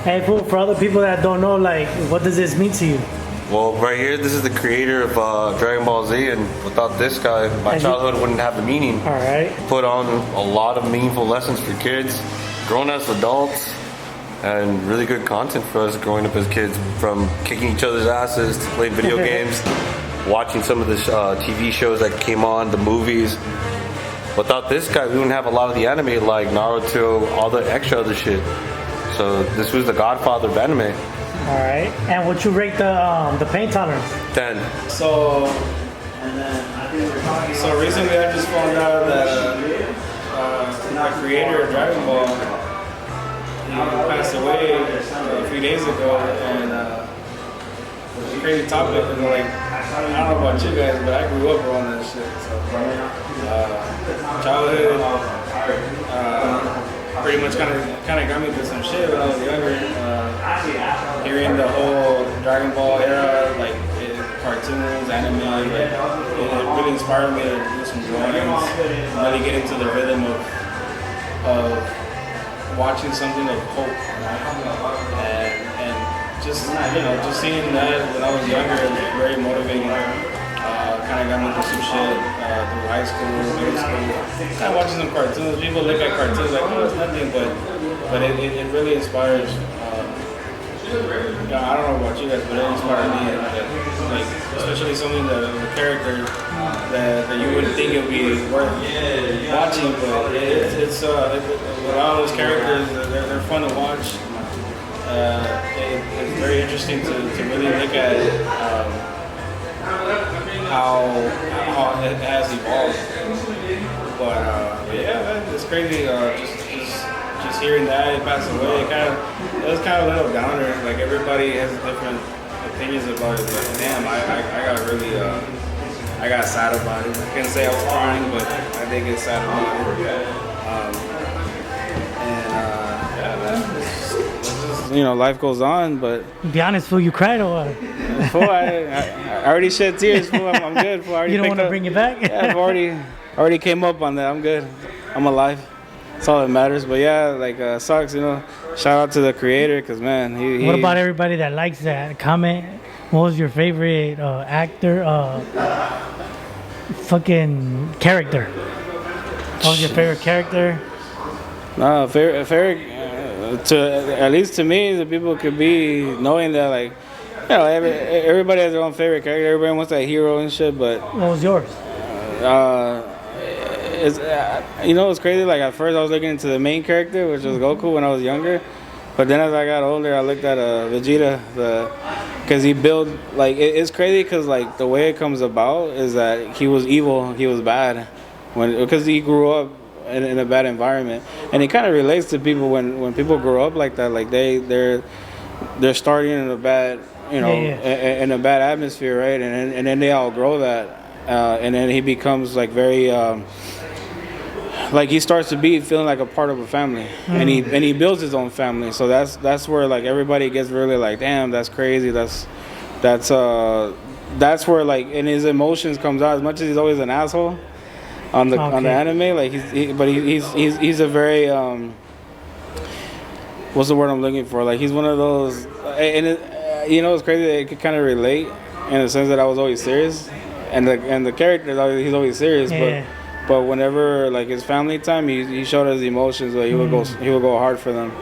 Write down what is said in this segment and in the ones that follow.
Hey, fool, for other people that don't know, like, what does this mean to you? Well, right here, this is the creator of Dragon Ball Z, and without this guy, my childhood wouldn't have the meaning. All right. Put on a lot of meaningful lessons for kids, grown as adults, and really good content for us growing up as kids, from kicking each other's asses to playing video games, watching some of the TV shows that came on, the movies. Without this guy, we wouldn't have a lot of the anime like Naruto, all the extra other shit. So this was the godfather of anime. All right. And would you rate the pain tolerance? 10. So recently I just found out that the creator of Dragon Ball, he passed away a few days ago, and it's a crazy topic. And like, I don't know about you guys, but I grew up around that shit. So childhood pretty much kind of got me through some shit when I was younger. Hearing the whole Dragon Ball era, like cartoons, anime, like, it really inspired me to do some drawings, really get into the rhythm of watching something of hope, and just just seeing that when I was younger, it was very motivating. Kind of got me into some shit through high school, middle school. Kind of watching some cartoons. People look at cartoons like, oh, it's nothing, but it really inspires. I don't know about you guys, but it inspired me. Like, especially some of the characters that you wouldn't think it would be worth watching, but it's a lot of those characters, they're fun to watch. It's very interesting to really look at how it has evolved. But yeah, man, it's crazy. Just hearing that he passed away, it was kind of a little downer. Like, everybody has different opinions about it. But damn, I got really I got sad about it. I can't say I was crying, but I did get sad about it. Yeah, man. Life goes on, but Be honest, fool, you cried or what? Fool, I already shed tears. Fool, I'm good. Fool, You don't want to bring it back? Yeah, I've already came up on that. I'm good. I'm alive. That's all that matters. But yeah, like sucks. Shout out to the creator, because man, he. What about everybody that likes that? Comment. What was your favorite actor? Fucking character. What was your favorite character? No, favorite. At least to me, the people could be knowing that, like, everybody has their own favorite character. Everybody wants that hero and shit. But What was yours? It's crazy. Like, at first I was looking into the main character, which was Goku, when I was younger. But then as I got older, I looked at Vegeta, because he built, like, it's crazy because, like, the way it comes about is that he was evil, he was bad, because he grew up in a bad environment, and it kind of relates to people when people grow up like that, like they're starting in a bad, in a bad atmosphere, right? And then they outgrow that, and then he becomes like very. Like, he starts to be feeling like a part of a family, and he builds his own family. So that's where, like, everybody gets really like, damn, that's crazy. That's where, like, and his emotions comes out. As much as he's always an asshole on the anime, like, he's a very what's the word I'm looking for? Like, he's one of those, and it's crazy that it could kind of relate in the sense that I was always serious, and the character, he's always serious, But whenever, like, his family time, he showed his emotions. Like, he would go hard for them,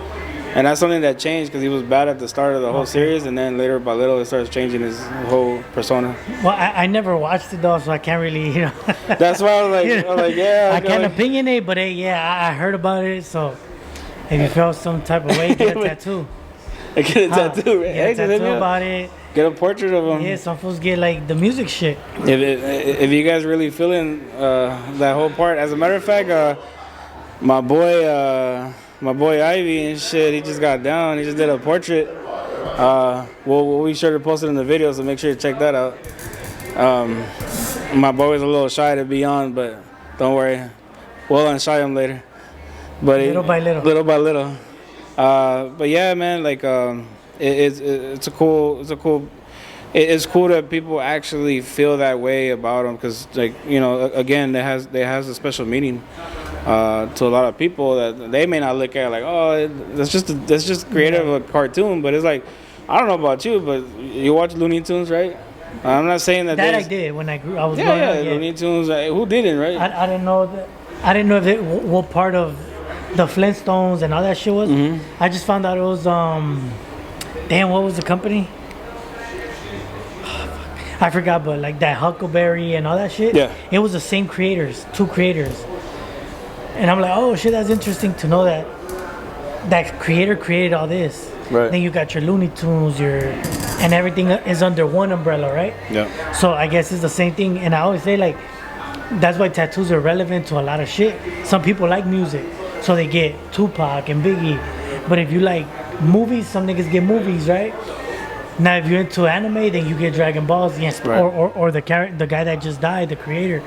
and that's something that changed, because he was bad at the start of the whole series, and then little by little it starts changing his whole persona. Well, I never watched it though, so I can't really, That's why I was like, yeah. I can't opinionate, but hey, yeah, I heard about it. So if you felt some type of way, get a tattoo. Get a tattoo, right? Get a tattoo about it. Get a portrait of him. Yeah, some folks get like the music shit. If you guys really feeling that whole part, as a matter of fact, my boy Ivy and shit, he just got down. He just did a portrait. We'll be sure to post it in the video, so make sure to check that out. My boy was a little shy to be on, but don't worry, we'll unshy him later. But little by little. Little by little. But yeah, man, like it's cool that people actually feel that way about them, because, like, again, it has a special meaning. to a lot of people that they may not look at like, oh, that's just creative of a cartoon, but it's like, I don't know about you, but you watch Looney Tunes, right? I'm not saying that I did when I was yeah, growing yeah, up. Yeah, Looney Tunes. Who didn't, right? I didn't know that. I didn't know if what part of the Flintstones and all that shit was. I just found out it was damn, what was the company? I forgot, but like that Huckleberry and all that shit. Yeah. It was the same creators, two creators. And I'm like, oh shit, that's interesting to know that that creator created all this. Right. Then you got your Looney Tunes, and everything is under one umbrella, right? Yeah. So I guess it's the same thing. And I always say like, that's why tattoos are relevant to a lot of shit. Some people like music, so they get Tupac and Biggie. But if you like movies, some niggas get movies, right? Now, if you're into anime, then you get Dragon Balls, yes, Right. or the guy that just died, the creator.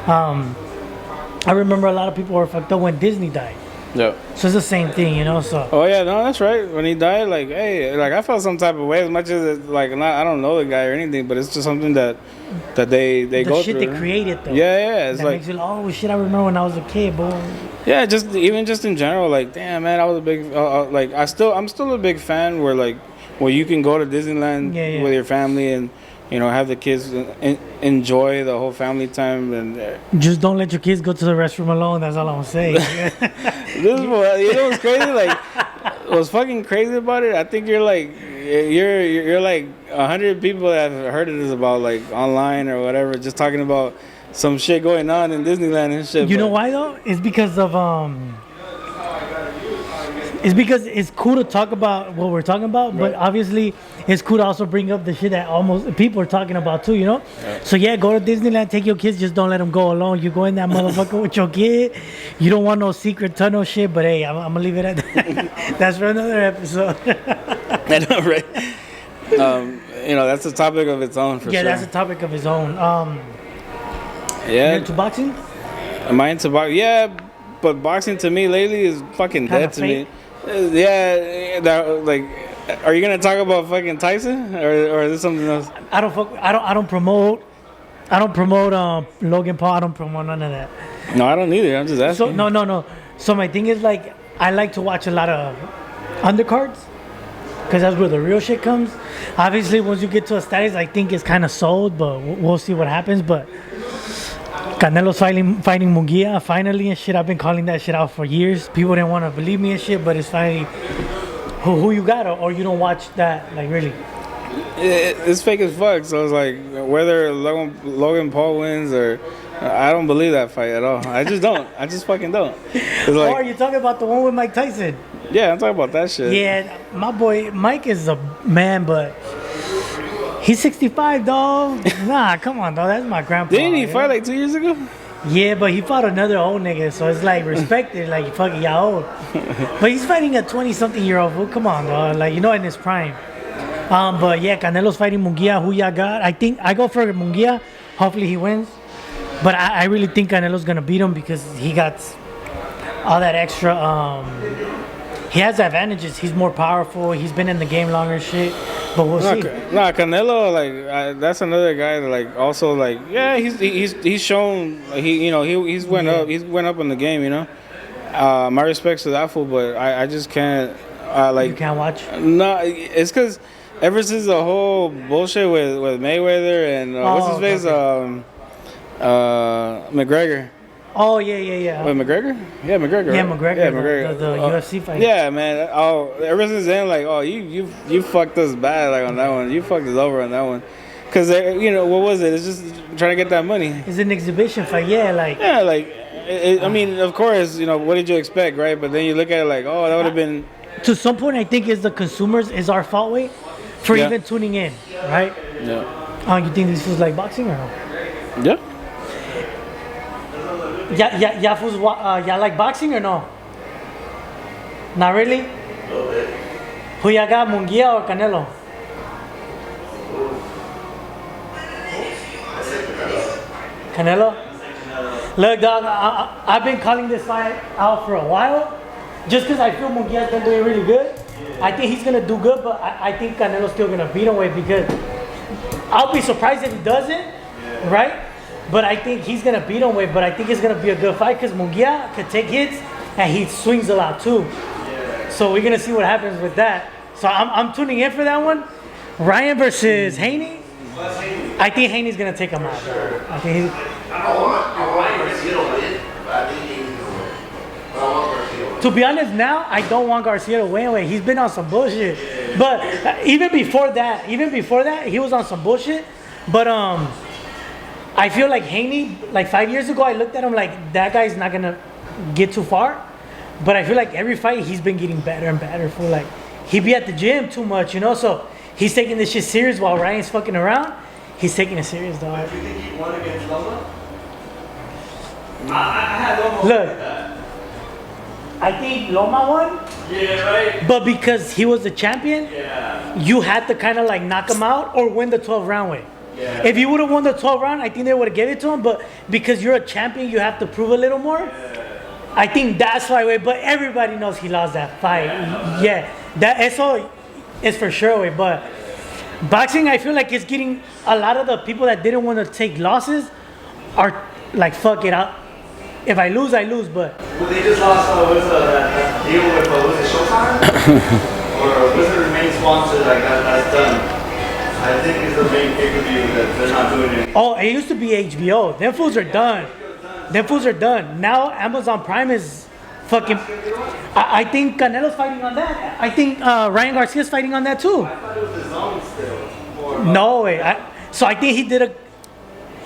I remember a lot of people were fucked up when Disney died. Yeah. So it's the same thing, you know. So Oh yeah, no, that's right. When he died, like, hey, like I felt some type of way. As much as it's, like, I don't know the guy or anything, but it's just something that they the go shit through. they created, though. Yeah, it's that like makes you like, oh shit, I remember when I was a kid, boy. yeah, just even just in general, like, damn man, I was a big like I'm still a big fan where like you can go to Disneyland Yeah. with your family and have the kids enjoy the whole family time and. Just don't let your kids go to the restroom alone. That's all I'm saying. This is what's crazy. Like, what's fucking crazy about it? I think you're like 100 people that have heard of this about like online or whatever, just talking about some shit going on in Disneyland and shit. You know why though? It's because of It's because it's cool to talk about what we're talking about, but obviously it's cool to also bring up the shit that almost people are talking about too, you know? Yeah. So yeah, go to Disneyland, take your kids, just don't let them go alone. You go in that motherfucker with your kid. You don't want no secret tunnel shit, but hey, I'm gonna leave it at that. That's for another episode. I know, right? That's a topic of its own for Yeah, sure. that's a topic of his own. Yeah. You into boxing? Am I into boxing? Yeah, but boxing to me lately is fucking Kinda dead to me. Yeah, like, are you gonna talk about fucking Tyson or is this something else? I don't promote Logan Paul. I don't promote none of that. No, I don't either. I'm just asking. So no. So my thing is like I like to watch a lot of undercards because that's where the real shit comes. Obviously, once you get to a status, I think it's kind of sold, but we'll see what happens. But Canelo's fighting Munguia finally and shit. I've been calling that shit out for years. People didn't want to believe me and shit, but it's finally who you got or you don't watch that like really. It's fake as fuck. So it's like whether Logan Paul wins or I don't believe that fight at all. I just don't. I just fucking don't. It's like, Or are you talking about the one with Mike Tyson? yeah, I'm talking about that shit. Yeah, my boy Mike is a man, but he's 65, dog. Nah, come on, dog. That's my grandpa. Didn't he fight like 2 years ago? Yeah, but he fought another old nigga, so it's like respected, like fucking y'all old. But he's fighting a 20-something-year-old. Well, come on, dog. Like, in his prime. But yeah, Canelo's fighting Munguia. Who y'all got? I think I go for Munguia. Hopefully he wins. But I really think Canelo's gonna beat him because he got all that extra. He has advantages. He's more powerful. He's been in the game longer, and shit. But we'll see. Nah, Canelo, like that's another guy that like also like he's shown he's went up in the game. My respects to that fool, but I just can't You can't watch. No, it's because ever since the whole bullshit with Mayweather and what's his face McGregor. Oh yeah. Wait, McGregor? Yeah, McGregor. Yeah, right? McGregor. Yeah, McGregor. The UFC fight. Yeah, man. Oh, ever since then, like, oh, you fucked us bad, like on that one. You fucked us over on that one. Cause what was it? It's just trying to get that money. It's an exhibition fight. Yeah, like. Yeah, like, I mean, of course, what did you expect, right? But then you look at it like, oh, that would have been. To some point, I think is our fault way for even tuning in, right? Yeah. You think this was like boxing or no? Yeah. Y'all like boxing or no? Not really? Who y'all got, Munguia or Canelo? Canelo? Look, dog, I've been calling this fight out for a while. Just because I feel Munguia's been doing really good. I think he's going to do good, but I think Canelo's still going to beat him because I'll be surprised if he doesn't, right? but I think he's gonna beat him with. But I think it's gonna be a good fight because Munguia can take hits and he swings a lot too. So we're gonna see what happens with that. So I'm tuning in for that one. Ryan versus Haney. I think Haney's gonna take him out. Bro. I think he's. To be honest, now I don't want Garcia to win. He's been on some bullshit. But even before that, he was on some bullshit. But I feel like Haney, like 5 years ago, I looked at him like that guy's not gonna get too far. But I feel like every fight he's been getting better and better. For like he be at the gym too much, you know. So he's taking this shit serious while Ryan's fucking around. He's taking it serious, dog. Do you think he won against Loma? I had Loma. Look. I think Loma won. Yeah, right. But because he was the champion, you had to kind of like knock him out or win the 12 round way. Yeah. If you would have won the 12 round, I think they would have given it to him. But because you're a champion, you have to prove a little more. I think that's why. But everybody knows he lost that fight. Eso is for sure. Way. But boxing, I feel like it's getting a lot of the people that didn't want to take losses are like, fuck it out. If I lose, I lose, but... Well, they just lost, that deal with, was it Showtime? Or was it the main sponsor, like, that's done? I think it's the main pay-per-view that they're not doing it. Oh, it used to be HBO. Them fools are done. Them fools are done. Now Amazon Prime is fucking... I think Canelo's fighting on that. I think Ryan Garcia's fighting on that, too. I thought it was the zone still. No way. So I think he did a...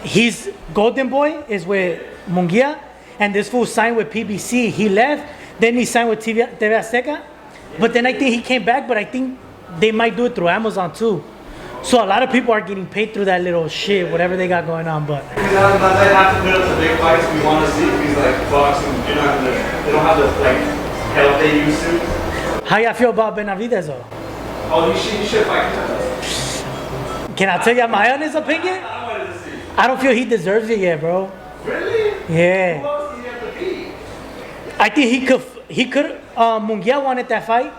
His Golden Boy is with Munguia. And this fool signed with PBC. He left, then he signed with TV Azteca. But then I think he came back, but I think they might do it through Amazon too. So a lot of people are getting paid through that little shit, whatever they got going on. But because they have to put up the big fights we want to see. Because like boxing, they don't have the like help they used to. how y'all feel about Benavidez though? Oh, you should fight him. Can I tell you my honest opinion? I wanted to see. I don't feel he deserves it yet, bro. Really? Yeah. Who else do you have to beat? I think he could Munguia wanted that fight.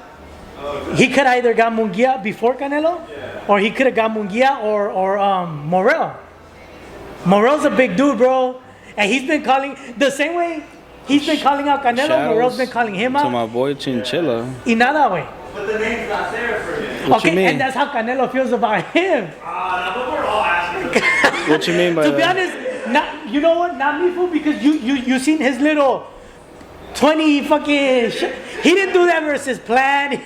He could either got Munguia before Canelo, or he could have got Munguia or Morel. Morel's a big dude, bro, and he's been calling the same way he's been calling out Canelo. Shadows Morel's been calling him to out. my boy Chinchilla. Y nada, way. But the name's not there for him. What you mean? And that's how Canelo feels about him. But we're all asking. What you mean by To be that? honest, not, you know what? Not me, fool, because you seen his little 20 fucking he didn't do that versus Plan.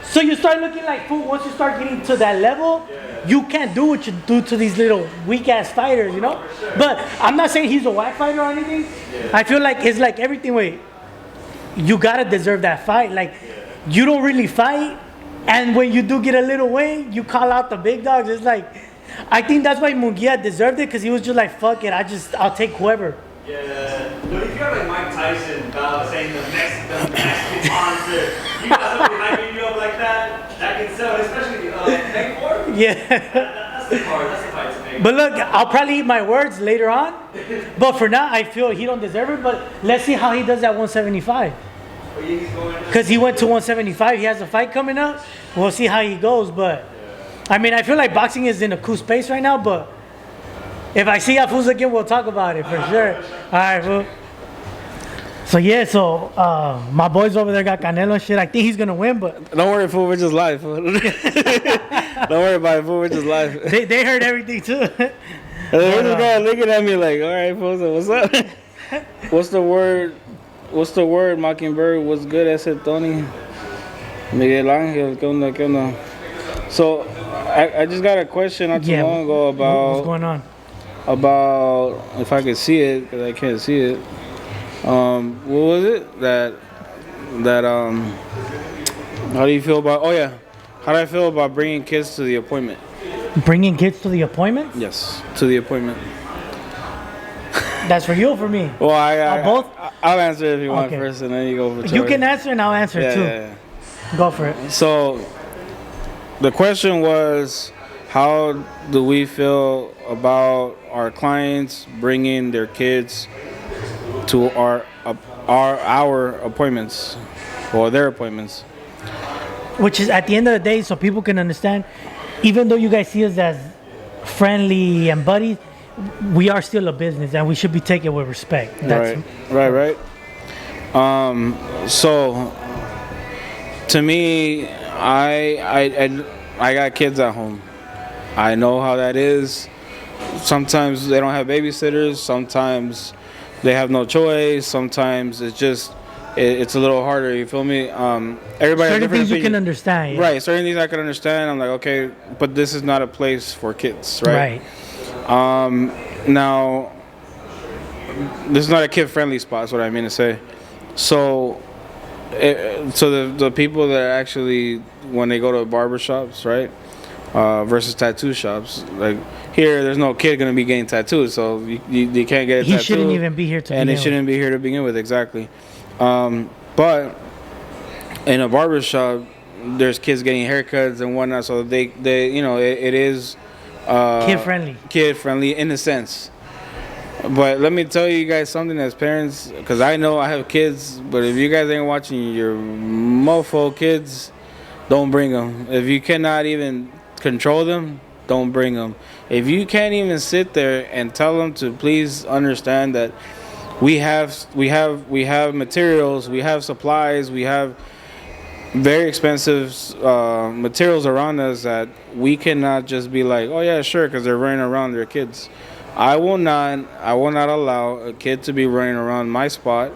So you start looking like, fool, once you start getting to that level, you can't do what you do to these little weak ass fighters, you know? But I'm not saying he's a whack fighter or anything. I feel like it's like everything, wait, you gotta deserve that fight. Like, you don't really fight, and when you do get a little win, you call out the big dogs. It's like, I think that's why Munguia deserved it, because he was just like, fuck it, I'll take whoever. Yeah. But if you have like Mike Tyson saying the Mexican monster, you got somebody hyping you up like that can sell, especially Meg Ford. Yeah. That's the part. That's the fight to make. But look, I'll probably eat my words later on. But for now, I feel he don't deserve it. But let's see how he does at 175. Because he went to 175. He has a fight coming up. We'll see how he goes. But, I mean, I feel like boxing is in a cool space right now. But if I see Afuz again, we'll talk about it for sure. All right, fool. So, yeah, my boys over there got Canelo and shit. I think he's going to win, but... Don't worry, fool. We're just live. Fool. Don't worry about it, fool. We're just live. They heard everything, too. And then this guy looking at me like, all right, fool, so what's up? What's the word, Mockingbird? What's good? Ese Tony. Miguel Angel. ¿Qué onda, qué onda? So, I just got a question not too long ago about... What's going on? About, if I could see it, because I can't see it. What was it? That, how do you feel about, how do I feel about bringing kids to the appointment? Bringing kids to the appointment? Yes, to the appointment. That's for you or for me? Well, both? I'll answer if you want Okay. first, and then you go for You can answer and I'll answer too. Yeah. Go for it. So, the question was, how do we feel about our clients bringing their kids to our appointments or their appointments? Which is at the end of the day, so people can understand, even though you guys see us as friendly and buddies, we are still a business and we should be taken with respect. That's, Right. So to me, I got kids at home. I know how that is. Sometimes they don't have babysitters. Sometimes they have no choice. Sometimes it's a little harder. You feel me? Everybody has certain different things you opinions. can understand. Yeah. Right, certain things I can understand. I'm like, okay, but this is not a place for kids, right? Now, this is not a kid-friendly spot. Is what I mean to say. So, the people that actually, when they go to barbershops, right, versus tattoo shops, like here, there's no kid gonna be getting tattooed, so you can't get a tattoo. He shouldn't even be here to and begin it shouldn't be here to begin with, exactly. But in a barbershop, there's kids getting haircuts and whatnot, so they it is kid friendly in a sense. But let me tell you guys something as parents, because I know I have kids, but if you guys ain't watching your mofo kids, don't bring them. If you cannot even control them, don't bring them. If you can't even sit there and tell them to please understand that we have materials, we have supplies, we have very expensive materials around us that we cannot just be like, oh yeah, sure, because they're running around their kids. I will not allow a kid to be running around my spot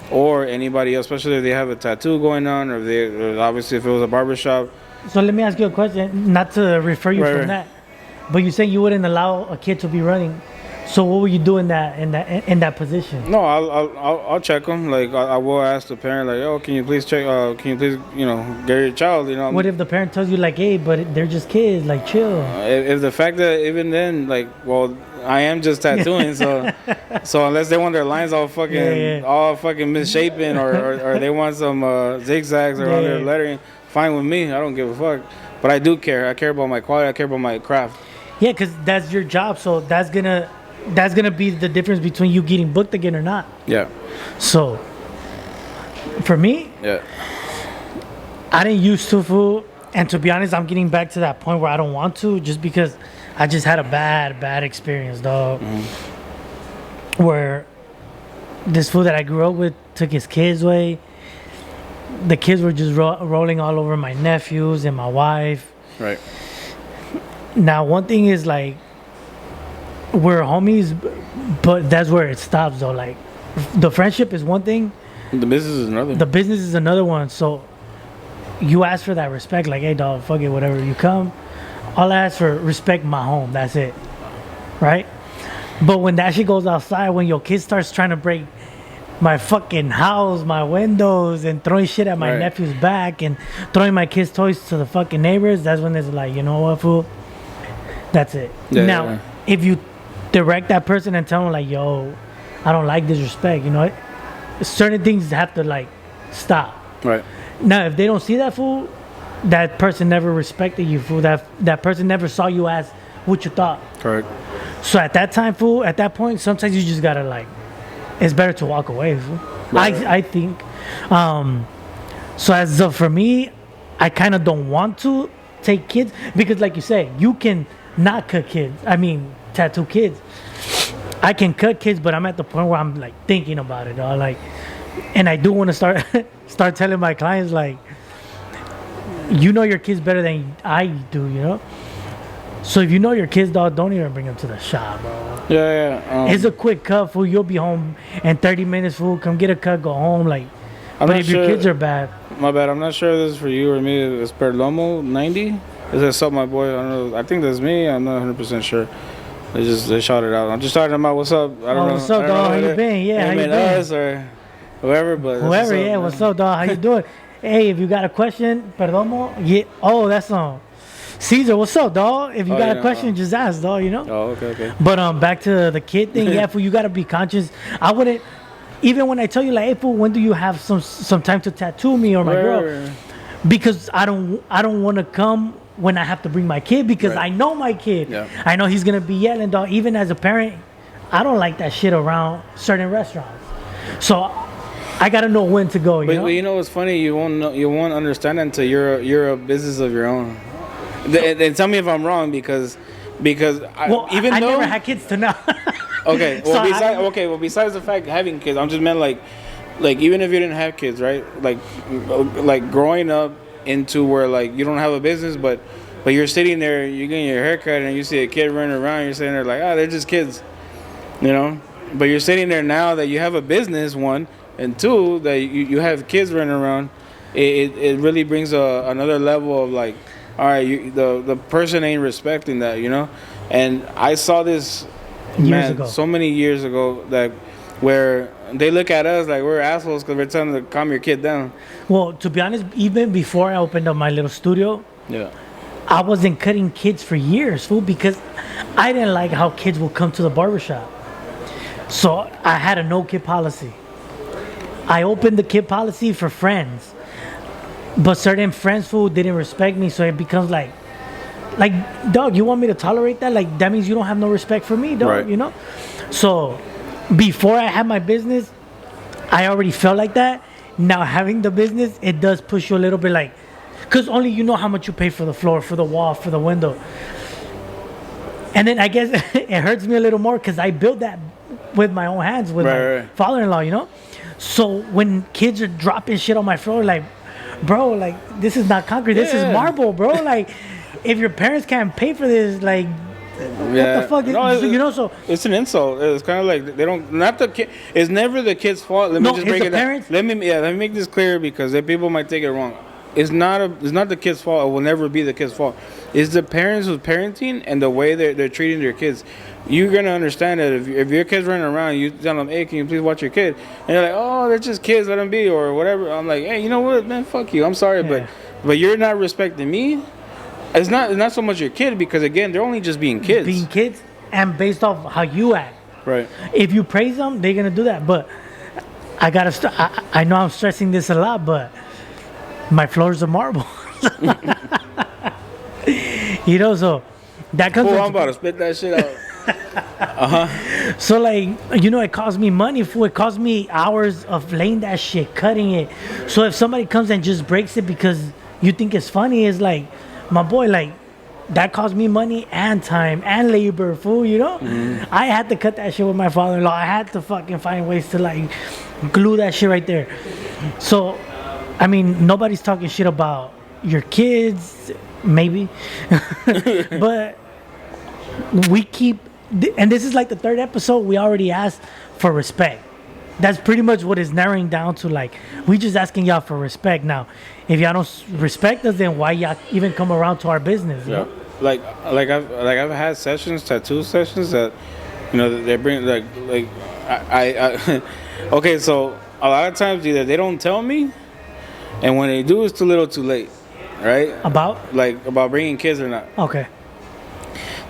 or anybody else, especially if they have a tattoo going on, or obviously if it was a barbershop. So let me ask you a question, not to refer you from that, but you saying you wouldn't allow a kid to be running. So what would you do in that position? No, I'll check them. Like I will ask the parent, like, oh, can you please check? Can you please, get your child? What if the parent tells you like, hey, but they're just kids, like chill? If the fact that even then, like, well, I am just tattooing, so unless they want their lines all fucking misshapen, or they want some zigzags around their lettering, fine with me. I don't give a fuck. But I do care. I care about my quality. I care about my craft. Yeah, because that's your job. So that's gonna be the difference between you getting booked again or not. Yeah. So for me, I didn't used to fool, and to be honest, I'm getting back to that point where I don't want to, just because I just had a bad experience, dog. Where this fool that I grew up with took his kids away. The kids were just rolling all over my nephews and my wife. Right. Now, one thing is like, we're homies, but that's where it stops, though. Like, the friendship is one thing. The business is another. The business is another one. So you ask for that respect, like, hey, dog, fuck it, whatever. You come, I'll ask for respect my home. That's it, right? But when that shit goes outside, when your kid starts trying to break my fucking house, my windows, and throwing shit at my nephew's back, and throwing my kids' toys to the fucking neighbors, that's when it's like, you know what, fool? That's it. Now, if you direct that person and tell them like, yo, I don't like disrespect, certain things have to like stop. Right. Now, if they don't see that, fool, that person never respected you, fool. That person never saw you as what you thought. Correct. So at that time, fool, at that point, sometimes you just gotta like, it's better to walk away, fool. I think. So as of for me, I kind of don't want to take kids, because like you say, you can not cut kids. I mean, tattoo kids. I can cut kids, but I'm at the point where I'm like thinking about it, dog. Like, and I do want to start telling my clients, like, you know your kids better than I do, So if you know your kids, dog, don't even bring them to the shop, bro. It's a quick cut, fool. You'll be home in 30 minutes, fool. Come get a cut, go home. Like, but if your kids are bad, my bad. I'm not sure if this is for you or me. It's Perlomo 90. Is that something, my boy? I don't know. I think that's me. I'm not 100% sure. They shot it out. I'm just talking about what's up. I don't know. What's up, dog? How you been? Yeah, how you been? Us or whoever, but whoever. Yeah, what's up, dog? How you doing? Hey, if you got a question, Perdomo. Yeah. Oh, that's Caesar. What's up, dog? If you got a question, just ask, dog. Oh, okay. But back to the kid thing. Yeah, fool, you gotta be conscious. I wouldn't. Even when I tell you, like, hey, fool, when do you have some time to tattoo me or my girl? Because I don't want to come when I have to bring my kid, because I know my kid. Yeah. I know he's gonna be yelling, dog. Even as a parent, I don't like that shit around certain restaurants. So I gotta know when to go. But you know what's funny? You won't understand until you're a business of your own. And tell me if I'm wrong, because because I never had kids to now. Okay. So Well, besides the fact of having kids, I'm just meant like even if you didn't have kids, right? Like growing up into where like you don't have a business, but you're sitting there, you're getting your haircut, and you see a kid running around. You're sitting there like, they're just kids, you know. But you're sitting there now that you have a business, one, and two, that you have kids running around. It really brings another level of like, all right, the person ain't respecting that, you know. And I saw this so many years ago that where they look at us like we're assholes because we're telling them to calm your kid down. Well, to be honest, even before I opened up my little studio, I wasn't cutting kids for years, fool, because I didn't like how kids would come to the barbershop. So I had a no kid policy. I opened the kid policy for friends, but certain friends, fool, didn't respect me, so it becomes like, dog, you want me to tolerate that? Like, that means you don't have no respect for me, dog, you know? So before I had my business, I already felt like that. Now having the business, it does push you a little bit like, because only you know how much you pay for the floor, for the wall, for the window. And then I guess it hurts me a little more because I built that with my own hands with my father-in-law, you know? So when kids are dropping shit on my floor, like, bro, like, this is not concrete. This is marble, bro. Like, if your parents can't pay for this, like, what the fuck? You know, so it's an insult. It's kind of like they don't. Not the kid. It's never the kid's fault. Let me just break it down. Let me make this clear because people might take it wrong. It's not the kid's fault. It will never be the kid's fault. It's the parents who's parenting and the way they're treating their kids. You're gonna understand that if your kid's running around, you tell them, "Hey, can you please watch your kid?" And they're like, "Oh, they're just kids. Let them be," or whatever. I'm like, "Hey, you know what, man? Fuck you. I'm sorry, but you're not respecting me." It's not so much your kid because again they're only just being kids. Being kids and based off how you act. Right. If you praise them, they're gonna do that. But I gotta. I know I'm stressing this a lot, but my floors are marble. You know, so that comes. I'm about to spit that shit out. So like, you know, it costs me money. It costs me hours of laying that shit, cutting it. So if somebody comes and just breaks it because you think it's funny, it's like, my boy, like, that cost me money and time and labor, fool, you know? I had to cut that shit with my father-in-law. I had to fucking find ways to, like, glue that shit right there. So, I mean, nobody's talking shit about your kids, maybe. But we keep, and this is like the third episode, we already asked for respect. That's pretty much what it's narrowing down to. Like, we just asking y'all for respect. Now, if y'all don't respect us, then why y'all even come around to our business? You know? Like I've had tattoo sessions that, you know, they bring I okay, so a lot of times either they don't tell me, and when they do, it's too little, too late, right? About bringing kids or not. Okay.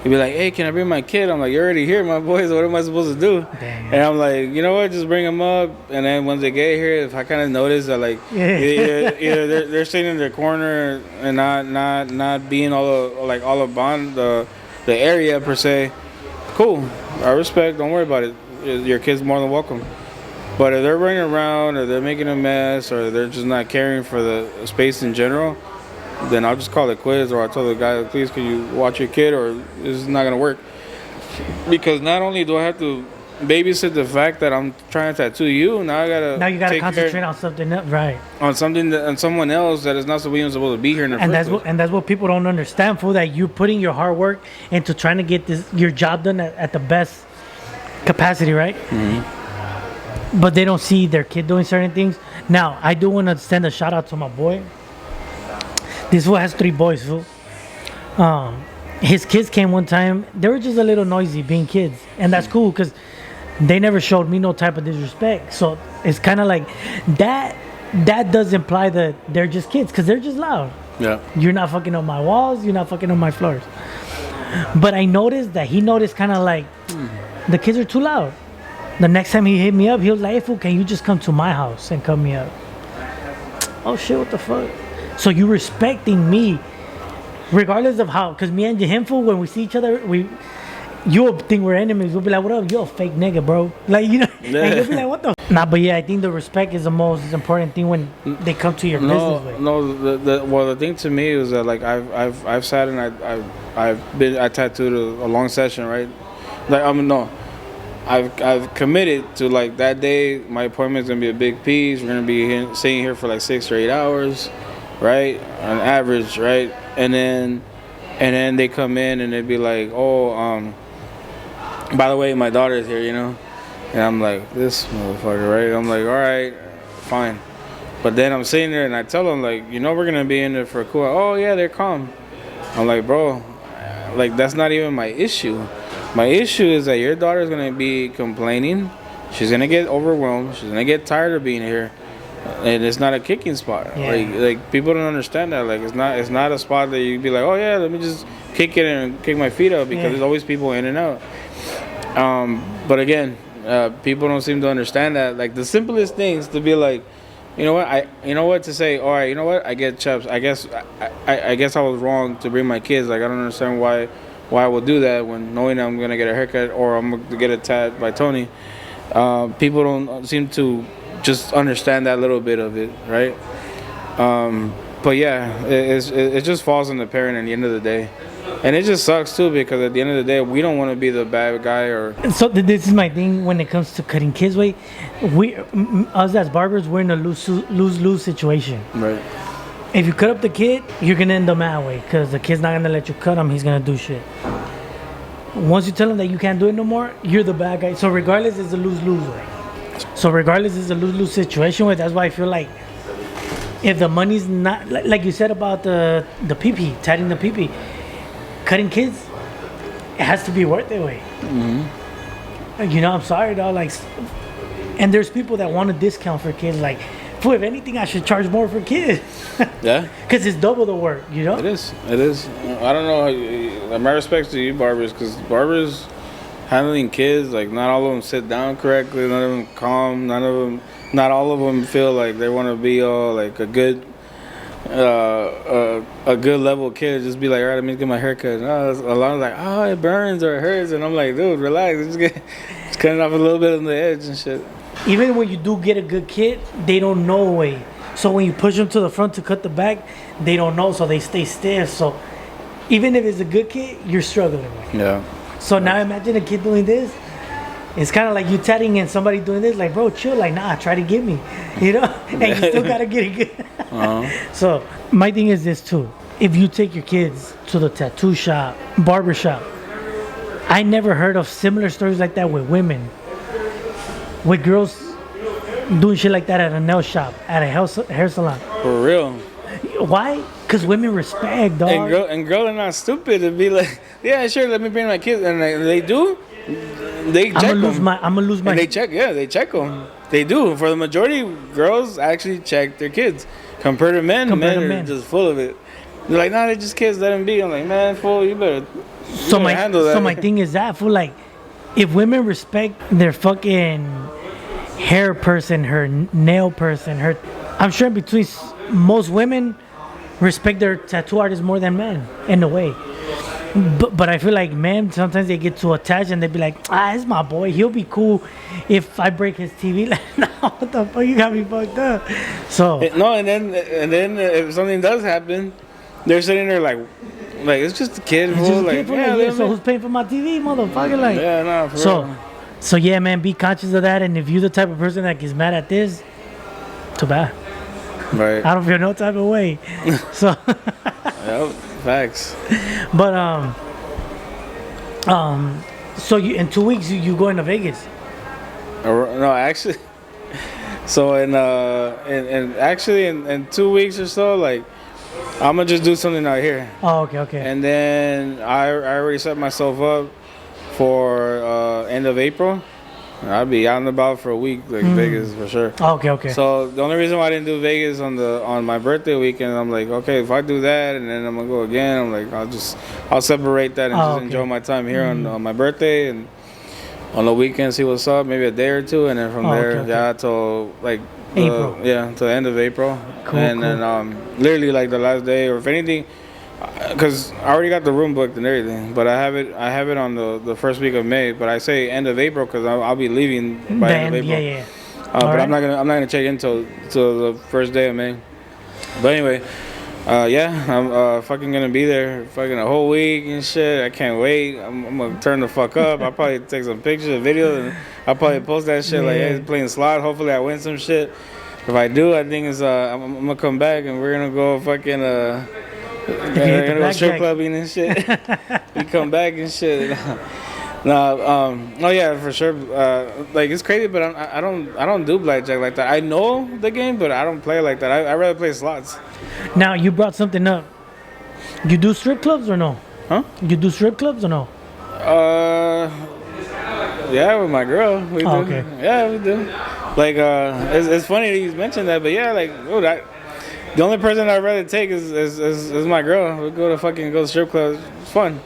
He'd be like, "Hey, can I bring my kid?" I'm like, "You're already here, my boys. What am I supposed to do?" Damn. And I'm like, "You know what? Just bring them up." And then once they get here, if I kind of notice that, like, either they're sitting in their corner and not being all about the area per se, cool. I respect. Don't worry about it. Your kid's more than welcome. But if they're running around or they're making a mess or they're just not caring for the space in general, then I'll just call it quits, or I'll tell the guy, "Please, can you watch your kid, or this is not gonna work." Because not only do I have to babysit the fact that I'm trying to tattoo you, now you gotta concentrate on something else, right? On something on someone else that is not supposed to be here in the first place. And that's what people don't understand, fool. That you're putting your hard work into trying to get your job done at the best capacity, right? Mm-hmm. But they don't see their kid doing certain things. Now, I do want to send a shout out to my boy. This fool has 3 boys, fool. His kids came one time. They were just a little noisy, being kids, and that's cool because they never showed me no type of disrespect. So it's kind of like that. That does imply that they're just kids because they're just loud. Yeah. You're not fucking on my walls. You're not fucking on my floors. But I noticed that he noticed kind of like the kids are too loud. The next time he hit me up, he was like, "Hey, fool, can you just come to my house and cut me up?" Oh shit! What the fuck? So you respecting me, regardless of how, because me and him, fool, when we see each other, you'll think we're enemies. We'll be like, what up? You're a fake nigga, bro. Like, you know, and you'll be like, what the Nah, but yeah, I think the respect is the most important thing when they come to your business with. No, the thing to me is that like I've sat and I tattooed a long session, right? Like I've committed to like that day. My appointment's gonna be a big piece. We're gonna be sitting here for like 6 or 8 hours, right, on average, right? And then they come in and they'd be like, oh, by the way, my daughter's here, you know. And I'm like, this motherfucker, right? I'm like, all right, fine. But then I'm sitting there and I tell them, like, you know, we're going to be in there for a cool. Oh, yeah, they're calm. I'm like, bro, like, that's not even my issue. My issue is that your daughter's going to be complaining. She's going to get overwhelmed. She's going to get tired of being here. And it's not a kicking spot. Yeah. Like people don't understand that. Like, it's not a spot that you'd be like, oh, yeah, let me just kick it and kick my feet up because there's always people in and out. But again, people don't seem to understand that. Like the simplest things to be like, you know what, to say, all right, you know what, I get chops. I guess I was wrong to bring my kids. Like I don't understand why I would do that when knowing I'm gonna get a haircut or I'm gonna get a tat by Tony. People don't seem to just understand that little bit of it, right? But yeah, it just falls on the parent at the end of the day. And it just sucks too because at the end of the day, we don't want to be the bad guy or. So this is my thing when it comes to cutting kids' weight. Us as barbers, we're in a lose situation. Right. If you cut up the kid, you're gonna end up that way because the kid's not gonna let you cut him. He's gonna do shit. Once you tell him that you can't do it no more, you're the bad guy. So regardless, it's a lose-lose way. So regardless, it's a lose-lose situation way. That's why I feel like if the money's not like you said about the pee-pee, tatting the pee-pee. Cutting kids, it has to be worth it way. Mm-hmm. You know, I'm sorry, dog. Like, and there's people that want a discount for kids. Like, if anything, I should charge more for kids. Yeah. Because it's double the work, you know? It is. I don't know. My respects to you, barbers, because barbers handling kids, like, not all of them sit down correctly. None of them calm. Not all of them feel like they want to be all, like, a good level kid. Just be like, all right, let me get my haircut. A lot of like, oh, it burns or it hurts, and I'm like, dude, relax. It's cutting off a little bit on the edge and shit. Even when you do get a good kid, they don't know way. So when you push them to the front to cut the back, they don't know, so they stay stiff. So even if it's a good kid, you're struggling with. Yeah. So now imagine a kid doing this. It's kind of like you tatting and somebody doing this, like, bro, chill, like, nah, try to get me, you know? And you still gotta get it good. So my thing is this too. If you take your kids to the tattoo shop, barber shop, I never heard of similar stories like that with women. With girls doing shit like that at a nail shop, at a hair salon. For real. Why? Because women respect, dog. And girls are not stupid to be like, yeah, sure, let me bring my kids. And they do. They check them. I'm gonna lose my. And they check them. They do. For the majority, girls actually check their kids. Compared to men, men are just full of it. They're like, nah, they're just kids, let them be. I'm like, man, fool, you better handle that. So my thing is that, fool, like, if women respect their fucking hair person, her nail person, I'm sure between most women respect their tattoo artists more than men, in a way. But I feel like men, sometimes they get too attached and they be like, it's my boy, he'll be cool if I break his TV. Like, no, what the fuck, you got me fucked up. So no, and then if something does happen, they're sitting there like it's just a kid. So who's paying for my TV, motherfucker? Like, yeah, no, for real. So yeah, man, be conscious of that. And if you're the type of person that gets mad at this, too bad. Right. I don't feel no type of way. So. Yep. Facts. But so you in 2 weeks you going to Vegas? No, actually. So in 2 weeks or so, like, I'm gonna just do something out here. Oh, okay. And then I already set myself up for end of April. I'll be out and about for a week, like Vegas for sure. Okay. So the only reason why I didn't do Vegas on my birthday weekend, I'm like, okay, if I do that and then I'm gonna go again, I'm like, I'll separate that and enjoy my time here on my birthday, and on the weekend see what's up, maybe a day or two, and then from there, till like April. Till the end of April. Then literally like the last day, or if anything, because I already got the room booked and everything, but I have it on the first week of May. But I say end of April because I'll be leaving by end of April. Yeah. But Alright. I'm not gonna check in till the first day of May. But anyway, I'm fucking gonna be there fucking a whole week and shit. I can't wait. I'm gonna turn the fuck up. I'll probably take some pictures, videos, and I'll probably post that shit like, hey, playing slots. Hopefully I win some shit. If I do, I think it's I'm gonna come back and we're gonna go fucking we're gonna go strip clubbing and shit. We come back and shit. Oh yeah, for sure. Like it's crazy, but I don't do blackjack like that. I know the game, but I don't play like that. I rather play slots. Now you brought something up. You do strip clubs or no? Huh? You do strip clubs or no? Yeah, with my girl, we do. Okay. Yeah, we do. Like, it's funny that you mentioned that, but yeah, like, dude, the only person I'd rather take is my girl. We go to strip clubs. It's fun.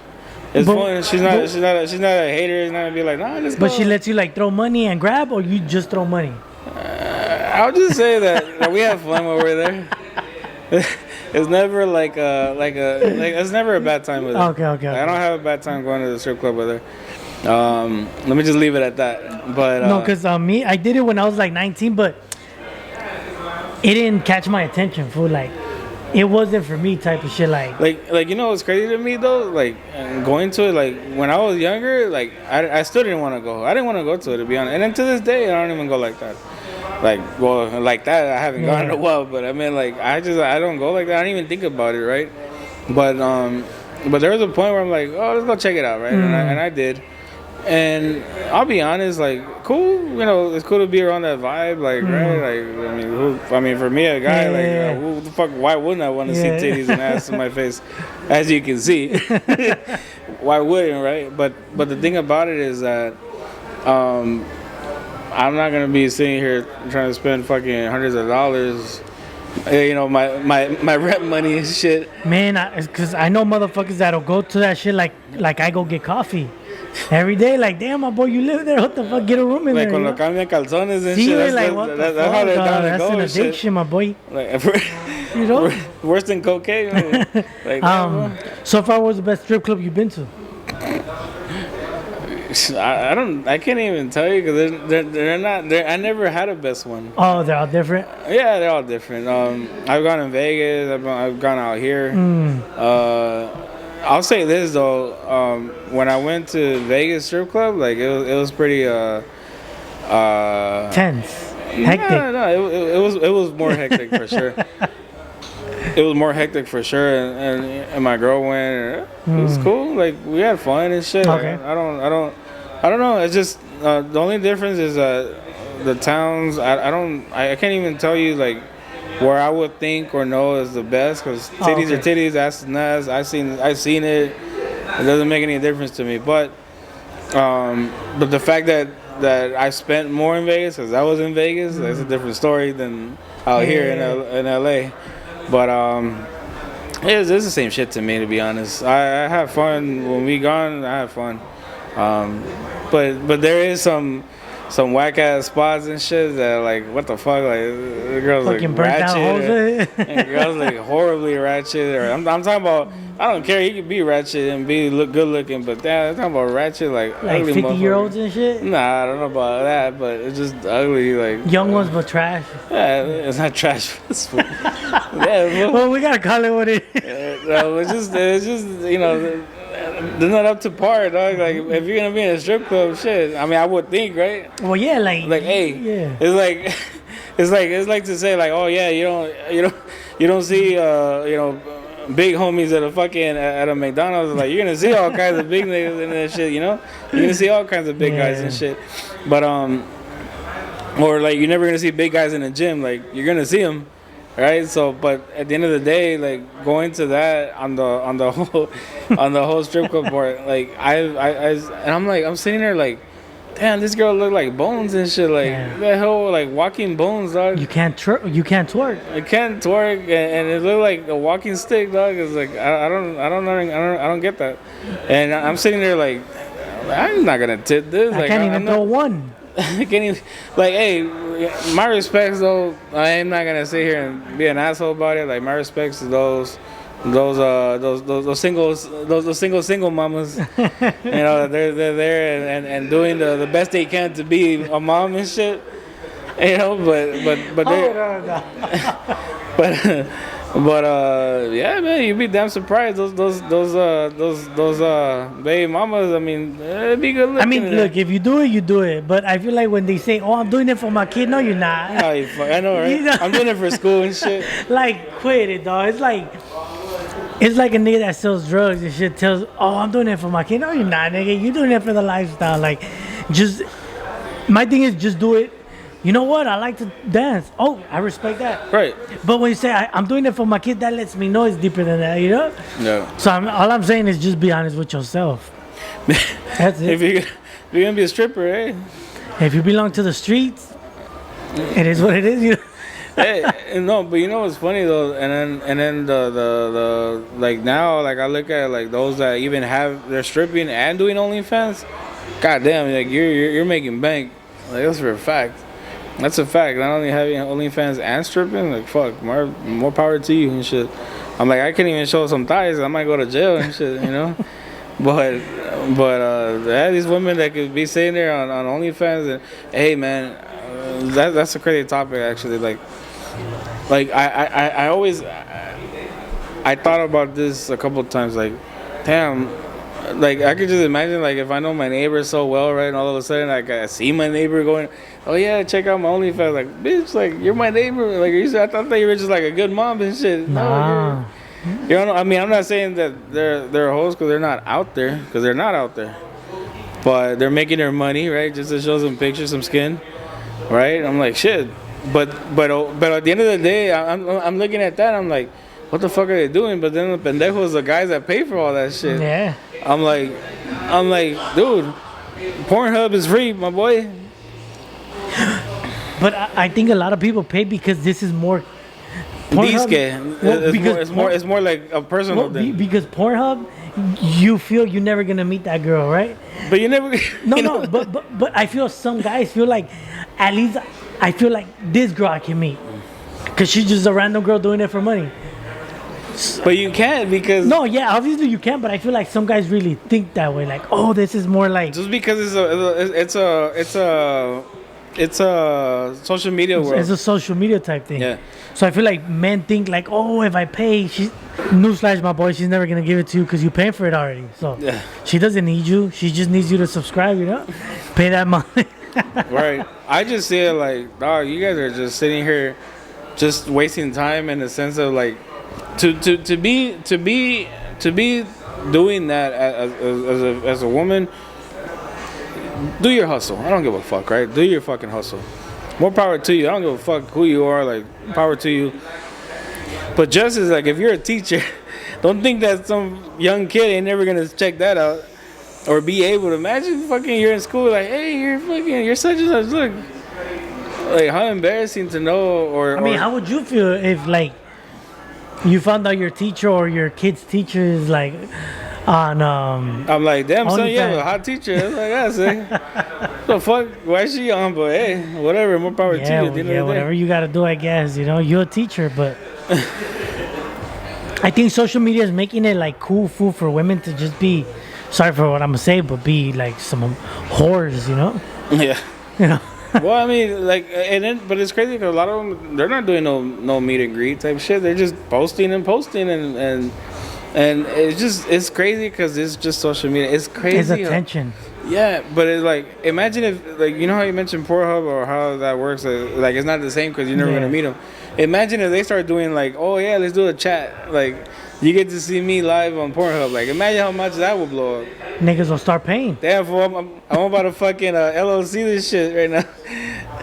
It's fun. She's not a hater. She's not gonna be like, nah, let's go. But she lets you like throw money and grab, or you just throw money? I'll just say that we have fun when we're there. It's never like it's never a bad time with her. Okay. I don't have a bad time going to the strip club with her. Let me just leave it at that. But No, because me, I did it when I was like 19, but it didn't catch my attention. Fool, like it wasn't for me type of shit. Like you know what's crazy to me though? Like going to it, like when I was younger, like I still didn't want to go. I didn't want to go to it, to be honest. And then to this day, I don't even go like that. Like that, I haven't gone in a while. But I mean, like I don't go like that. I don't even think about it, right? But there was a point where I'm like, oh, let's go check it out, right? And I did. And I'll be honest, like, cool, you know, it's cool to be around that vibe, like, right? Like, I mean, for me, a guy, who the fuck, why wouldn't I want to see titties and ass in my face, as you can see? Why wouldn't, right? But the thing about it is that, I'm not gonna be sitting here trying to spend fucking hundreds of dollars. You know, my rent money and shit. Man, because I know motherfuckers that'll go to that shit like I go get coffee every day. Like, damn, my boy, you live there. What the fuck? Get a room in like there. Like, cuando cambian calzones and See, shit. like, what the fuck? how they're down to That's go an and shit. addiction, my boy. Like, You know? worse than cocaine. Like, So far, what's the best strip club you've been to? I can't even tell you because they're not. I never had a best one. Oh, they're all different. Yeah, they're all different. I've gone in Vegas. I've gone out here. I'll say this though. When I went to Vegas strip club, like it was pretty Tense, hectic. No, it was more hectic for sure. It was more hectic for sure, and my girl went. And it was cool. Like we had fun and shit. Okay. Like, I don't know. It's just the only difference is the towns. I can't even tell you like where I would think or know is the best because titties are titties, ass is ass. I've seen it. It doesn't make any difference to me. But the fact that I spent more in Vegas because I was in Vegas, that's a different story than out here in LA. But it's the same shit to me, to be honest. I have fun when we gone. I have fun. But there is some whack ass spots and shit that like what the fuck, like the girls Fucking like burnt down ratchet and girls like horribly ratchet. Or I'm talking about, I don't care, he could be ratchet and look good looking, but I'm talking about ratchet like ugly 50-year-olds and shit. Nah, I don't know about that, but it's just ugly, like Young ones, but trash. yeah, it's not trash. Yeah, Well, we gotta call it what it is. no, it's just you know. They're not up to par, dog. Like if you're gonna be in a strip club, shit. I mean, I would think, right? Well, yeah, like Hey, yeah. it's like to say like, oh yeah, you don't see big homies at a McDonald's. Like you're gonna see all kinds of big niggas in that shit, you know. You're gonna see all kinds of big guys and shit, but or like you're never gonna see big guys in the gym. Like you're gonna see them. Right, so but at the end of the day, like going to that on the whole strip club board, like I'm sitting there like, damn, this girl look like bones and shit, like that whole like walking bones, dog. You can't twerk. I can't twerk, and it looked like a walking stick, dog. It's like I don't get that, and I'm sitting there like, I'm not gonna tip this. I can't even throw one. I can't even, like, hey, my respects though. I am not gonna sit here and be an asshole about it. Like, my respects to those those single mamas. You know, they're there and doing the best they can to be a mom and shit. You know, but yeah, man, you'd be damn surprised. Those baby mamas. I mean, it'd be good looking. I mean, look, if you do it, you do it. But I feel like when they say, "Oh, I'm doing it for my kid," no, you're not. Oh, you fuck, I know, right? You know? I'm doing it for school and shit. Like, quit it, dog. It's like a nigga that sells drugs and shit tells, "Oh, I'm doing it for my kid." No, you're not, nigga. You're doing it for the lifestyle. Like, just my thing is just do it. You know what? I like to dance. Oh, I respect that. Right. But when you say I'm doing it for my kid, that lets me know it's deeper than that. You know? Yeah. So all I'm saying is just be honest with yourself. That's it. If you're gonna be a stripper, eh? If you belong to the streets, it is what it is. You know? Hey, no, but you know what's funny though, and then the like now, like I look at like those that even have they're stripping and doing OnlyFans. God damn, like you're making bank. Like that's for a fact. That's a fact. Not only having OnlyFans and stripping, like fuck, more power to you and shit. I'm like I can't even show some thighs. I might go to jail and shit, you know. But there are these women that could be sitting there on OnlyFans and hey man, that's a crazy topic actually. Like I always I thought about this a couple of times. Like, damn. Like I could just imagine like if I know my neighbor so well, right, and all of a sudden like I see my neighbor going, oh yeah, check out my OnlyFans. Like, bitch, like you're my neighbor. Like I thought that you were just like a good mom and shit. Nah. No, you know. I mean, I'm not saying that they're hoes because they're not out there, because they're not out there, but they're making their money, right, just to show some pictures, some skin, right. I'm like shit, but at the end of the day, I'm looking at that. I'm like, what the fuck are they doing? But then the pendejos, the guys that pay for all that shit. Yeah. I'm like, dude, Pornhub is free, my boy. But I think a lot of people pay because this is more. It's more like a personal thing. Because Pornhub, you feel you're never gonna meet that girl, right? But you never. No, but I feel some guys feel like, at least I feel like this girl I can meet, cause she's just a random girl doing it for money. But you can't because no, yeah, obviously you can, but I feel like some guys really think that way. Like, oh, this is more like just because it's a social media world. It's a social media type thing. Yeah. So I feel like men think like, oh, if I pay, newsflash, my boy, she's never gonna give it to you because you paying for it already. So yeah. She doesn't need you. She just needs you to subscribe. You know, pay that money. Right. I just see it like, dog, you guys are just sitting here, just wasting time in the sense of like. To be doing that as a woman, do your hustle. I don't give a fuck, right? Do your fucking hustle. More power to you. I don't give a fuck who you are. Like, power to you. But just as like if you're a teacher, don't think that some young kid ain't never gonna check that out or be able to. Imagine fucking you're in school like, hey, you're such and such. Look, like how embarrassing to know. Or I mean, how would you feel if like you found out your teacher or your kid's teacher is like on I'm like, damn son, you have a hot teacher. That's like I say. The fuck? Why is she on? But hey, whatever, more power to you. At the end of the whatever day. you gotta do, I guess. You know, you're a teacher, but I think social media is making it like cool food for women to just be, sorry for what I'm gonna say, but be like some whores, you know? Yeah. You know. Well, I mean, like, but it's crazy because a lot of them, they're not doing no meet and greet type shit. They're just posting and it's crazy because it's just social media. It's crazy. It's attention. Yeah, but it's like, imagine if, like, you know how you mentioned Pornhub or how that works? Like, it's not the same because you're never gonna meet them. Imagine if they start doing like, oh yeah, let's do a chat. Like, you get to see me live on Pornhub. Like, imagine how much that would blow up. Niggas will start paying. Damn, fool, I'm about to fucking LLC this shit right now.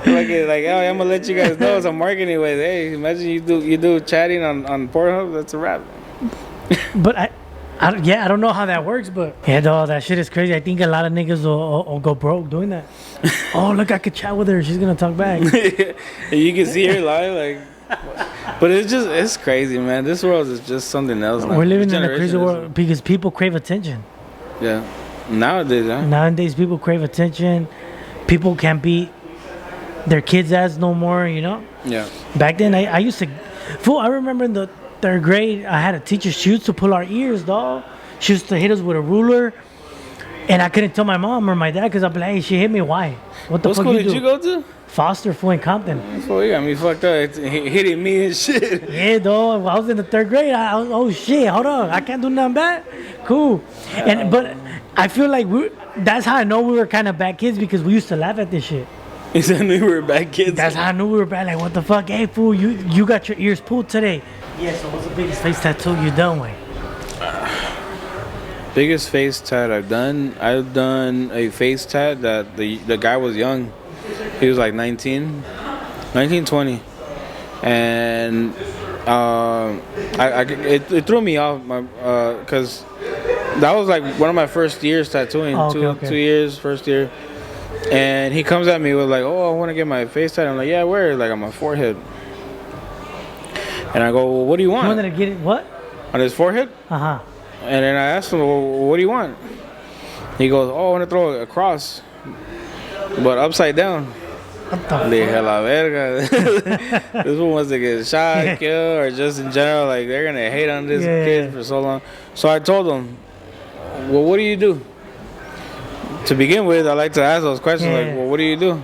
like, oh, I'm gonna let you guys know it's a marketing way. Hey, imagine you do chatting on Pornhub. That's a wrap. But I don't know how that works, but yeah, though, that shit is crazy. I think a lot of niggas will go broke doing that. Oh, look, I could chat with her. She's gonna talk back. You can see her live, like. But it's crazy, man. This world is just something else. We're living in a crazy world because people crave attention. Yeah, nowadays, huh? Nowadays, people crave attention. People can't beat their kids' ass no more, you know? Yeah. Back then, I used to... Fool, I remember third grade, I had a teacher. She used to pull our ears, dog. She used to hit us with a ruler. And I couldn't tell my mom or my dad because I'd be like, hey, she hit me. Why? What the What fuck school you did do? you go to? Foster, fool, in Compton. Oh, you got me fucked up. It's hitting me and shit. Yeah, dog. I was in the third grade. I was, oh shit, hold on. I can't do nothing bad. Cool. But I feel like that's how I know we were kind of bad kids because we used to laugh at this shit. He said we were bad kids. That's how I knew we were bad. Like, what the fuck? Hey, fool, you got your ears pulled today. Yeah, so what's the biggest face tattoo you done with? Biggest face tat I've done a face tat that the guy was young. He was like 19, 20. And it threw me off because that was like one of my first years tattooing. Oh, okay. 2 years, first year. And he comes at me with like, oh, I want to get my face tat. I'm like, yeah, where? Like on my forehead. And I go, well, what do you want? You wanted to get it, what? On his forehead? Uh-huh. And then I asked him, well, what do you want? He goes, oh, I want to throw a cross, but upside down. What the fuck? Dije, la verga. This one wants to get shot, killed, or just in general, like they're going to hate on this kid for so long. So I told him, well, what do you do? To begin with, I like to ask those questions, like, well, what do you do?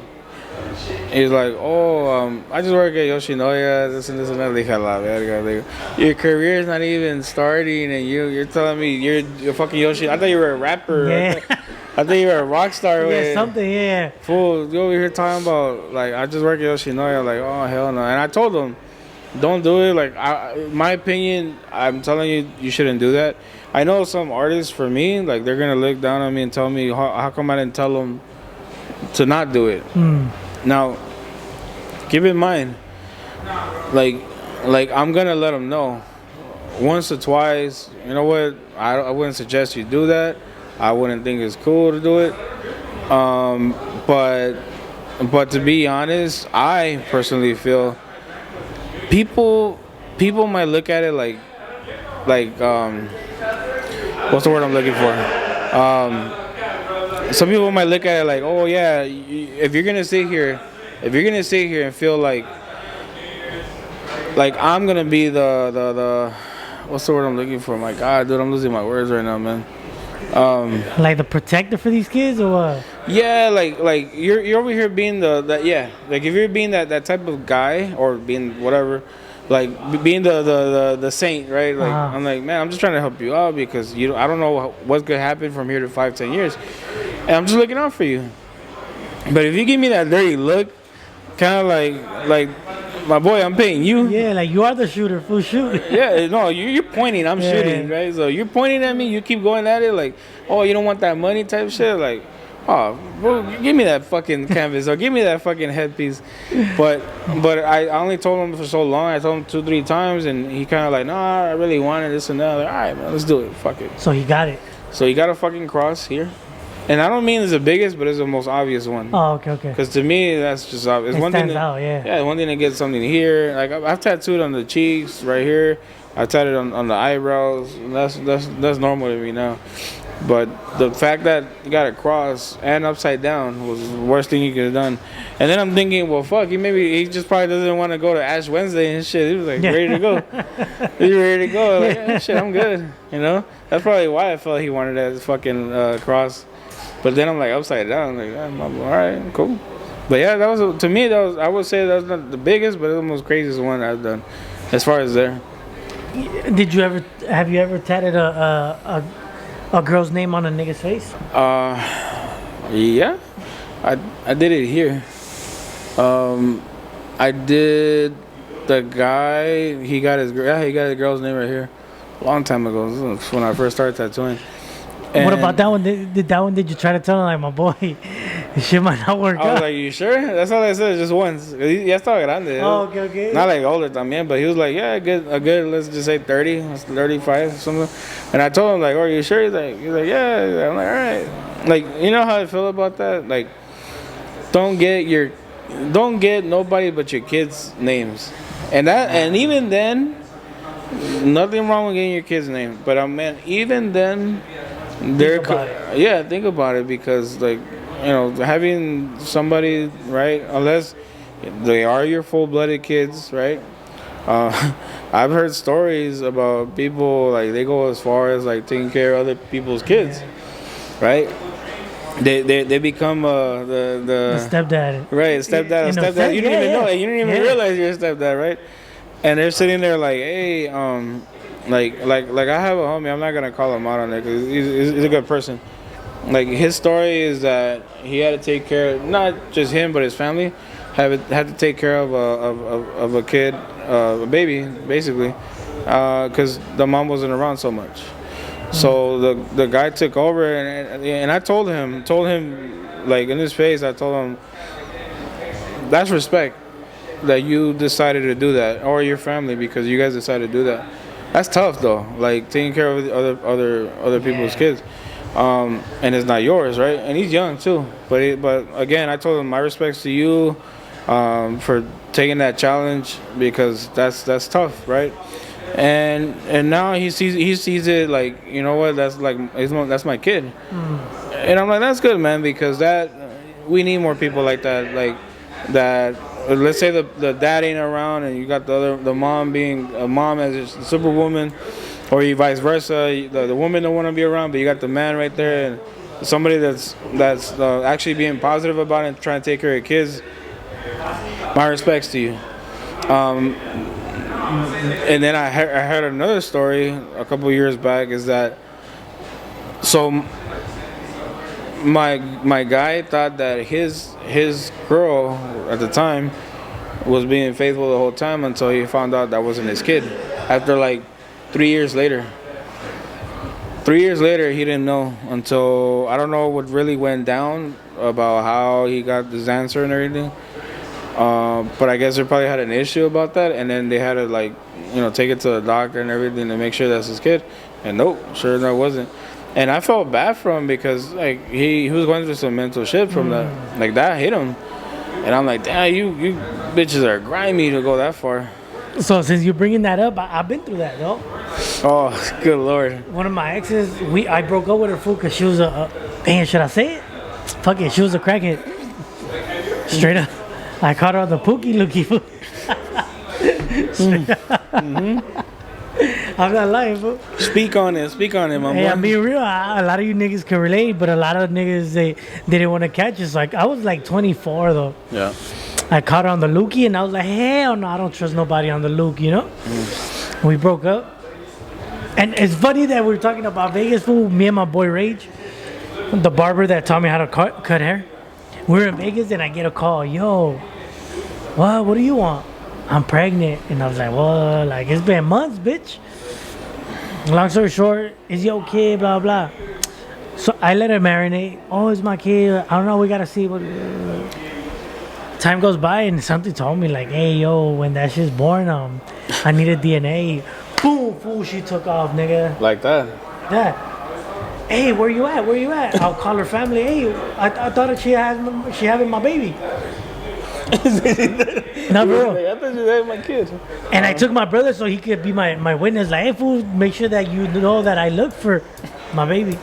He's like, oh, I just work at Yoshinoya, this and that. Dije, la verga. Your career's not even starting, and you're telling me you're fucking Yoshi. I thought you were a rapper. Yeah. I thought you were a rock star. Yeah, something, yeah. Fool, you over here talking about, like, I just work at Yoshinoya. Like, oh, hell no. And I told him, don't do it. Like, my opinion, I'm telling you, you shouldn't do that. I know some artists, for me, like, they're going to look down on me and tell me, how come I didn't tell them to not do it? Now, keep in mind, like I'm gonna let them know once or twice. You know what? I wouldn't suggest you do that. I wouldn't think it's cool to do it. But to be honest, I personally feel people might look at it like what's the word I'm looking for? Some people might look at it like, oh yeah, if you're gonna sit here and feel like I'm gonna be the what's the word I'm looking for? My God, dude, I'm losing my words right now, man. Like the protector for these kids or what? Yeah, like you're over here being like if you're being that type of guy or being whatever, like being the saint, right? Like I'm like, man, I'm just trying to help you out because I don't know what's gonna happen from here to 5-10 years, and I'm just looking out for you. But if you give me that dirty look, kind of like my boy, I'm paying you. Yeah, like you are the shooter, full shoot. Yeah, no, you're pointing, I'm shooting, right? So you're pointing at me, you keep going at it like, oh, you don't want that money type shit, like, oh, bro, give me that fucking canvas or give me that fucking headpiece. But I only told him for so long. I told him 2-3 times, and he kind of like, nah, I really wanted this and that. Like, all right, man, let's do it. Fuck it. So he got it. So he got a fucking cross here. And I don't mean it's the biggest, but it's the most obvious one. Oh, okay. Because to me, that's just obvious. It one stands thing out, yeah. Yeah, one thing to get something here. Like I've tattooed on the cheeks right here. I tattooed on the eyebrows. And that's normal to me now. But the fact that you got a cross and upside down was the worst thing you could have done. And then I'm thinking, well, fuck, he just probably doesn't want to go to Ash Wednesday and shit. He was like ready to go. He's ready to go. Like, yeah, shit, I'm good. You know, that's probably why I felt he wanted that fucking cross. But then I'm like upside down. Like, I'm all right, cool. But yeah, that was to me. I would say that was not the biggest, but it was the most craziest one I've done, as far as there. Have you ever tatted a girl's name on a nigga's face? Yeah, I did it here. I did the guy. He got his girl's name right here, a long time ago. This was when I first started tattooing. And what about that one? Did you try to tell him like, my boy, this shit might not work out? I was like, you sure? That's all I said, just once. Ya estaba grande. Oh, okay. Not like older también, but he was like, yeah, a good, let's just say 30, 35, something. And I told him like, oh, are you sure? He's like, yeah. I'm like, all right. Like, you know how I feel about that? Like, don't get nobody but your kids' names. And even then, nothing wrong with getting your kid's name. But man, even then, think about it, because like, you know, having somebody, right, unless they are your full-blooded kids, right, I've heard stories about people like they go as far as like taking care of other people's kids, right? They become the Stepdad. right stepdad or In a stepdad. sense, You didn't even know it. You didn't even Yeah. realize you're a stepdad, right? And they're sitting there like, hey, like I have a homie. I'm not gonna call him out on it because he's a good person. Like his story is that he had to take care of not just him but his family. Had to take care of a kid, a baby, basically, because the mom wasn't around so much. So the guy took over, and I told him like in his face, I told him that's respect that you decided to do that, or your family because you guys decided to do that. That's tough though, like taking care of other people's kids, and it's not yours, right? And he's young too. But again, I told him my respects to you for taking that challenge because that's tough, right? And now he sees it like, you know what, that's my kid, and I'm like, that's good, man, because that we need more people like that, like that. Let's say the dad ain't around and you got the mom being a mom as a superwoman, or you vice versa, the woman don't want to be around but you got the man right there, and somebody that's actually being positive about it and trying to take care of kids. My respects to you. And then I heard another story a couple years back is that so my guy thought that his girl at the time was being faithful the whole time until he found out that wasn't his kid. After like 3 years later. 3 years later, he didn't know until I don't know what really went down about how he got this answer and everything. But I guess they probably had an issue about that, and then they had to like, take it to the doctor and everything to make sure that's his kid. And nope, sure enough, wasn't. And I felt bad for him because like he was going through some mental shit from that, like that hit him. And I'm like, damn, you bitches are grimy to go that far. So since you're bringing that up, I've been through that though. Oh, good lord. One of my exes, I broke up with her fool because she was man, should I say it? Fuck it, she was a crackhead. Straight up. I caught her on the pookie looky fool. I'm not lying, fool. Speak on it, my Hey, boy. I'm being real. A lot of you niggas can relate, but a lot of niggas they didn't want to catch us. Like I was like 24 though. Yeah. I caught her on the lookie and I was like, hell no, I don't trust nobody on the look, We broke up. And it's funny that we're talking about Vegas, fool. Me and my boy Rage, the barber that taught me how to cut hair. We're in Vegas and I get a call. Yo, what do you want? I'm pregnant. And I was like, well, like it's been months, bitch. Long story short, is your kid, blah, blah. So I let her marinate. Oh, it's my kid. I don't know, we gotta see what. Time goes by and something told me like, hey, yo, when that shit's born, I needed DNA. Boom, fool, she took off, nigga. Like that. Yeah. Hey, where you at? I'll call her family. Hey, I thought that she having my baby. Not real. I thought you had my kid. And I took my brother so he could be my witness. Like, hey, fool, make sure that you know that I look for my baby.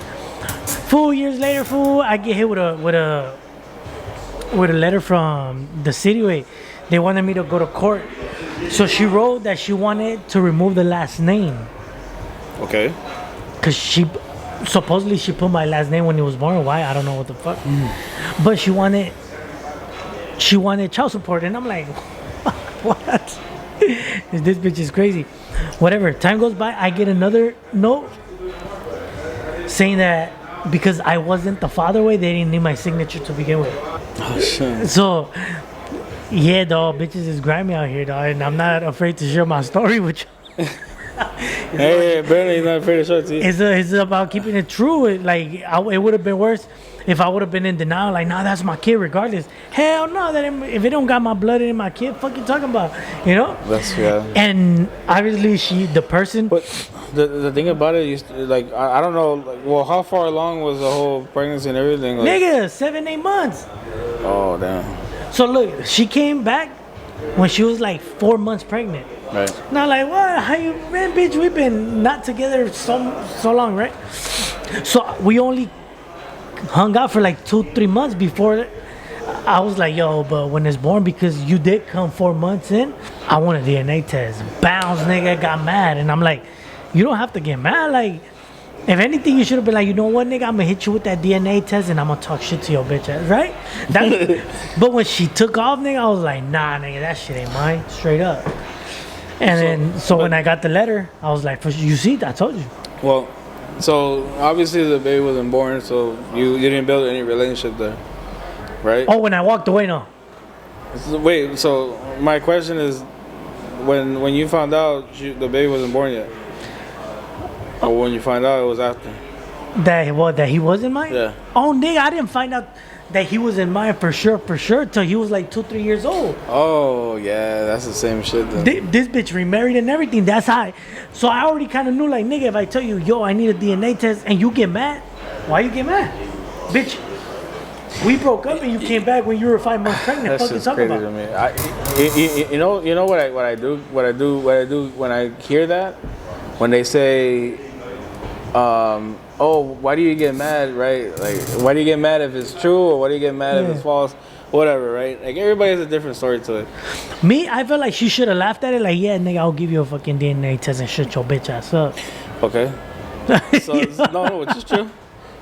4 years later, fool, I get hit with a letter from the city. They wanted me to go to court. So she wrote that she wanted to remove the last name. Okay. Cause supposedly she put my last name when he was born. Why? I don't know what the fuck. But she wanted child support, and I'm like, what? This bitch is crazy. Whatever. Time goes by, I get another note saying that because I wasn't the father they didn't need my signature to begin with. Oh shit. So, yeah, dog, bitches is grimy out here, dog, and I'm not afraid to share my story with you. Hey, apparently he's not afraid to show it to you. It's about keeping it true. It would have been worse if I would have been in denial. Like, nah, that's my kid regardless. Hell no, if it don't got my blood in my kid, fuck you talking about, That's yeah. And obviously the person. But the thing about it, I don't know. Well, how far along was the whole pregnancy and everything? Nigga, 7-8 months. Oh damn. So look, she came back when she was like 4 months pregnant. Right. Now, like, what? How you, man, bitch? We've been not together so long, right? So we only hung out for like 2-3 months before I was like, yo, but when it's born, because you did come 4 months in, I want a DNA test. Bounce, nigga, got mad. And I'm like, you don't have to get mad. Like, if anything, you should have been like, you know what, nigga, I'm gonna hit you with that DNA test and I'm gonna talk shit to your bitch ass, right? But when she took off, nigga, I was like, nah, nigga, that shit ain't mine, straight up. And so when I got the letter, I was like, you see, I told you. Well, so obviously the baby wasn't born, so you didn't build any relationship there, right? Oh, when I walked away, no. Wait, so my question is, when you found out the baby wasn't born yet, or when you find out it was after? That he wasn't mine? Yeah. Oh, nigga, I didn't find out that he was in mine for sure, till he was like 2-3 years old. Oh, yeah, that's the same shit then. This bitch remarried and everything. That's how. So I already kind of knew, like, nigga, if I tell you, yo, I need a DNA test, and you get mad, why you get mad, bitch? We broke up and you came back when you were 5 months pregnant. That's Fuck you just talking crazy about? to me. You know what I do when I hear that, when they say, oh, why do you get mad, right? Like, why do you get mad if it's true, or why do you get mad if it's false? Whatever, right? Like, everybody has a different story to it. Me, I felt like she should have laughed at it. Like, yeah, nigga, I'll give you a fucking DNA test and shut your bitch ass up. Okay. So no, which is true.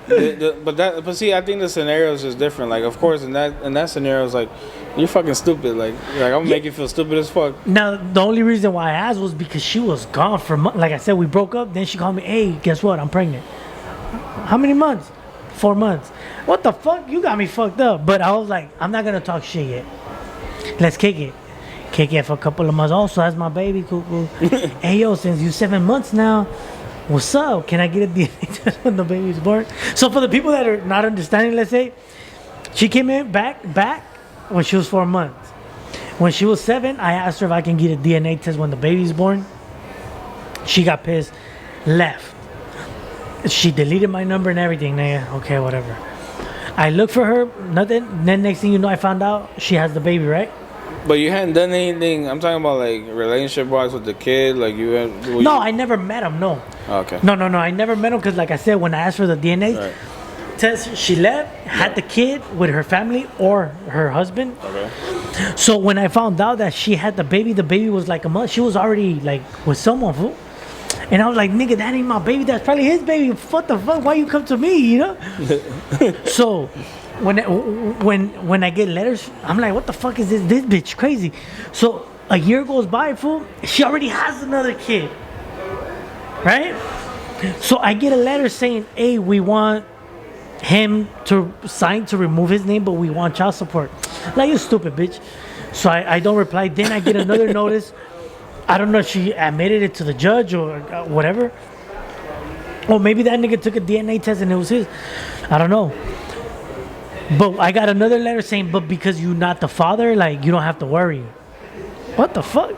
But see, I think the scenario is just different. Like, of course, in that scenario, it's like, you're fucking stupid. Like I'm gonna make you feel stupid as fuck. Now, the only reason why I asked was because she was gone for months. Like I said, we broke up. Then she called me, hey, guess what? I'm pregnant. How many months? 4 months. What the fuck? You got me fucked up. But I was like, I'm not gonna talk shit yet. Let's kick it. Kick it for a couple of months. Also, that's my baby, cool. Hey, yo, since you 7 months now, what's up? Can I get a DNA test when the baby's born? So for the people that are not understanding, let's say, she came in back when she was 4 months. When she was 7, I asked her if I can get a DNA test when the baby's born. She got pissed, left. She deleted my number and everything. Nigga. Okay, whatever. I looked for her, nothing. Then next thing you know, I found out she has the baby, right? But you hadn't done anything. I'm talking about like relationship-wise with the kid. Like you had. No, I never met him. No. Okay. No. I never met him because, like I said, when I asked for the DNA test, she left, had the kid with her family or her husband. Okay. So when I found out that she had the baby was like a month. She was already like with someone, fool. And I was like, nigga, that ain't my baby. That's probably his baby. What the fuck? Why you come to me? You know? So when I get letters, I'm like, what the fuck is this? This bitch crazy. So a year goes by, fool. She already has another kid, right? So I get a letter saying, hey, we want him to sign to remove his name, but we want child support. Like, you stupid bitch. So I don't reply. Then I get another notice. I don't know if she admitted it to the judge or whatever. Or maybe that nigga took a DNA test and it was his. I don't know. But I got another letter saying, but because you're not the father, like, you don't have to worry. What the fuck?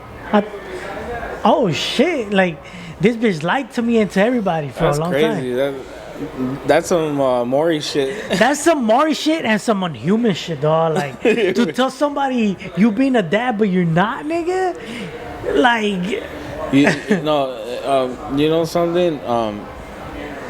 Oh, shit. Like, this bitch lied to me and to everybody for a long time. That's some Maury shit. That's some Maury shit and some unhuman shit, dog. Like, to tell somebody you being a dad, but you're not, nigga. Like, you know something?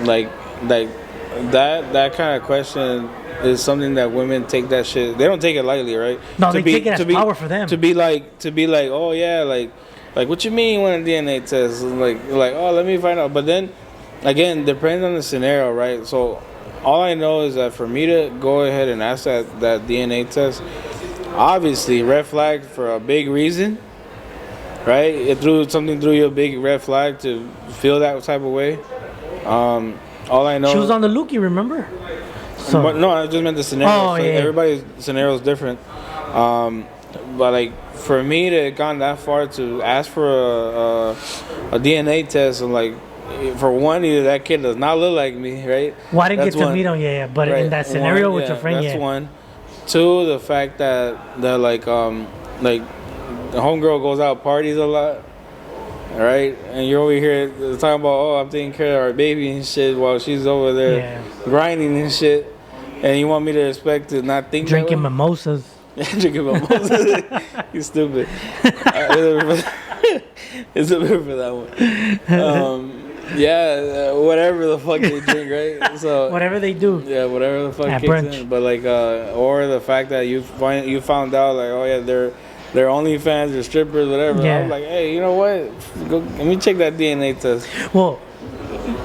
Like that kind of question is something that women take that shit. They don't take it lightly, right? No, they take it as power for them. To be like, oh yeah, like what you mean when a DNA test? Like oh, let me find out. But then again, depends on the scenario, right? So all I know is that for me to go ahead and ask that DNA test, obviously red flag for a big reason. Right? It threw you a big red flag to feel that type of way. All I know. She was on the lookie, remember? So. But no, I just meant the scenario. Oh, yeah. Everybody's scenario is different. But like for me to have gone that far to ask for a DNA test, and like for one, either that kid does not look like me, right? Well, I didn't get to meet him, yeah. But right. In that scenario with your friend, that's one. Two, the fact that the homegirl goes out parties a lot, right? And you're over here talking about, oh, I'm taking care of our baby and shit while she's over there grinding and shit. And you want me to expect to not think drinking mimosas. Drinking mimosas. You stupid. It's a bit for that one. Yeah, whatever the fuck they drink, right? So Whatever they do. yeah, whatever the fuck At kicks brunch. in. But like, or the fact that you found out like, oh yeah, they're OnlyFans, they're strippers, whatever. Yeah. I was like, hey, you know what? Go, let me check that DNA test. Well,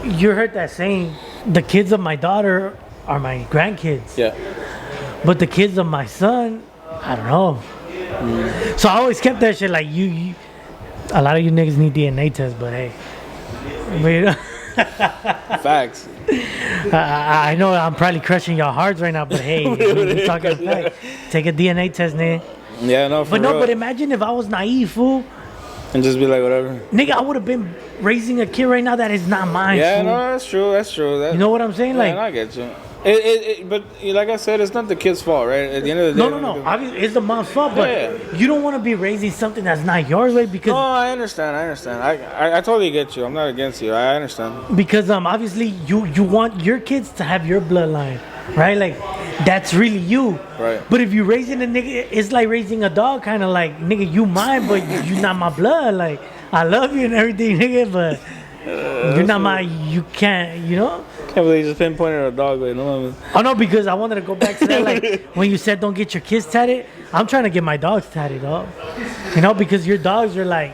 you heard that saying, the kids of my daughter are my grandkids. Yeah. But the kids of my son, I don't know. So I always kept that shit like you a lot of you niggas need DNA tests, but hey. But, you know, Facts. I know I'm probably crushing your hearts right now, but hey, we talking fact. Take a DNA test, nigga. Yeah, no, for But real. no, but imagine if I was naive, fool. And just be like, whatever. Nigga, I would have been raising a kid right now that is not mine. Yeah, fool. no, that's true. That's true. That, You know what I'm saying? yeah, Like, I get you. But like I said, it's not the kid's fault, right? At the end of the day. no. Obviously, it's the mom's fault, but Yeah. you don't want to be raising something that's not yours, right? Because No, I understand. I totally get you. I'm not against you. I understand. because obviously you want your kids to have your bloodline, right? Like that's really you. Right. But if you raising a nigga, it's like raising a dog, kind of like nigga, you mine, but you not my blood. Like I love you and everything, nigga, but you're not my. You can't, you know. Can't believe you just pinpointed a dog. Like, no, Oh no, because I wanted to go back to that. Like when you said don't get your kids tatted, I'm trying to get my dogs tatted, dog. You know, because your dogs are like.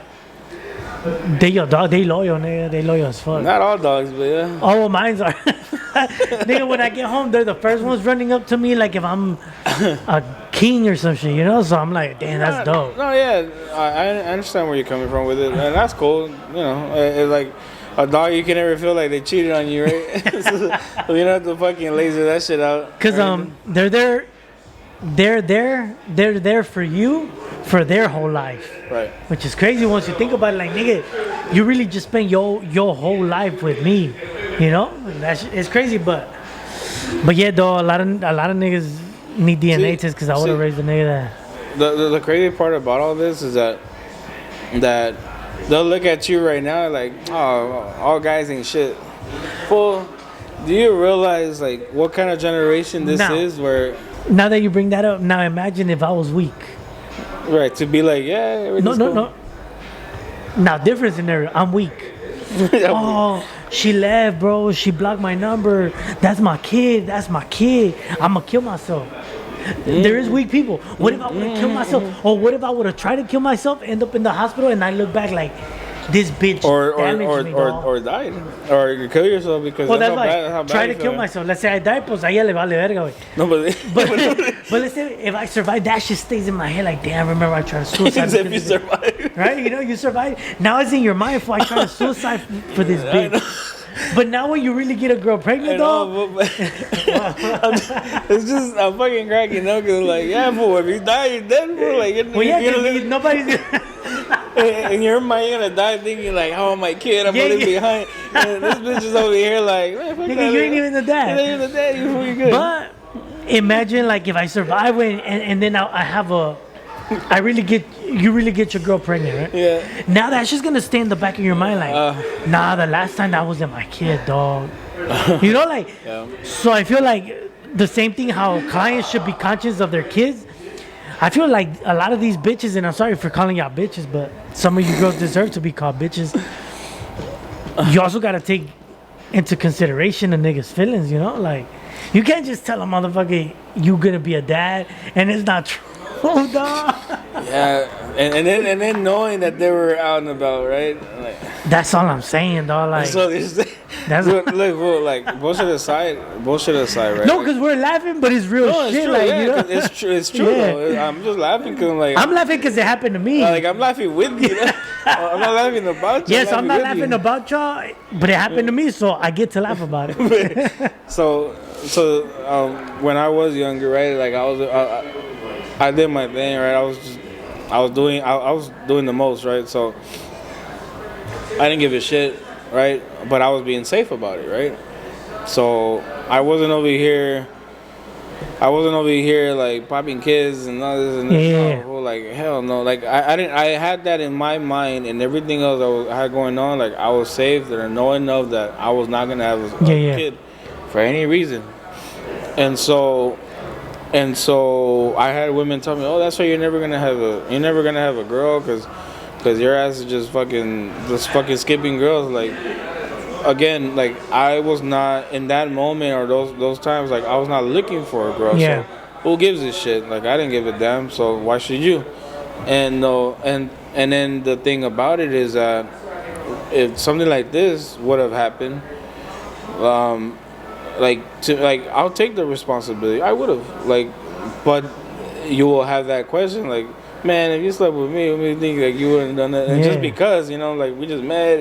They your dog, they loyal, nigga. They loyal as fuck. not all dogs, but yeah. Oh, well, mine's are. Nigga, when I get home, they're the first ones running up to me like if I'm a king or some shit, you know? So I'm like, damn, that's dope. No, yeah, I understand where you're coming from with it, and that's cool. You know, it's like a dog. You can never feel like they cheated on you, right? So you don't have to fucking laser that shit out. Because they're there for you for their whole life. Right. Which is crazy once you think about it. Like, nigga, you really just spent your whole life with me, you know? It's crazy, but yeah, though, a lot of niggas need DNA tests because I would have raised a nigga that. The crazy part about all this is that they'll look at you right now like, oh, all guys ain't shit. Well, do you realize like what kind of generation this is? Where now that you bring that up, now imagine if I was weak. right to be like, yeah, No. Now, different scenario. I'm weak. Oh, she left, bro. She blocked my number. That's my kid. I'm gonna kill myself. There is weak people. What if I would have killed myself? Or what if I would have tried to kill myself, end up in the hospital, and I look back like this bitch damaged me, dog. or died or you kill yourself because Well, that's that's how bad, how like bad try you to kill feel. myself. Let's say I die, pues ahí le vale verga, güey. No, But let's say if I survive, that shit stays in my head. Like, damn, remember I tried to suicide. if you because of this. survive. Right? You know, you survive. Now it's in your mind for I try to suicide for this bitch. But now when you really get a girl pregnant, though, It's just I'm fucking cracking up because like yeah, fool, if you die, you're dead, fool. Like well, yeah, you're gonna 'cause live, nobody's. in your mind, you're gonna die thinking like, oh my kid, I'm Yeah, gonna leave yeah. behind. And this bitch is over here like, man, fuck Nigga, that, you ain't even the You ain't dad. even the dad. You good. But imagine like if I survive and then I have you really get your girl pregnant, right? Yeah. Now that's just gonna stay in the back of your mind, like, nah, the last time that wasn't my kid, dog. You know, like, Yeah. so I feel like the same thing how clients should be conscious of their kids. I feel like a lot of these bitches, and I'm sorry for calling y'all bitches, but some of you girls deserve to be called bitches. You also gotta take into consideration the niggas' feelings, you know? Like, you can't just tell a motherfucker you gonna be a dad, and it's not true, dog. Yeah, and then knowing that they were out and about, right? Like, That's all I'm saying, dog. Like, so that's look, fool, like bullshit aside, right? no, Like, because we're laughing, but it's real no, it's shit. true. Like, Yeah, you know? 'cause it's true. Yeah. Though. I'm just laughing because like I'm laughing because it happened to me. like I'm laughing with you. I'm not laughing about you. Yes, I'm not with laughing you. about y'all, but it happened to me, so I get to laugh about it. So when I was younger, right? Like I did my thing, right? I was doing the most, right? So I didn't give a shit, right? But I was being safe about it, right? So I wasn't over here like popping kids and all this and this. Yeah. No, like hell no. Like I had that in my mind and everything else I had going on. Like I was safe and knowing of that I was not gonna have a kid for any reason. And so I had women tell me, "Oh, that's why you're never gonna have a girl, cause your ass is just fucking skipping girls." Like, again, like I was not in that moment or those times. Like I was not looking for a girl. Yeah. So who gives a shit? Like I didn't give a damn. So why should you? And no, and then the thing about it is that if something like this would have happened, I'll take the responsibility. I would have but you will have that question like, man, if you slept with me, what do you think like you wouldn't done that? And just because like we just met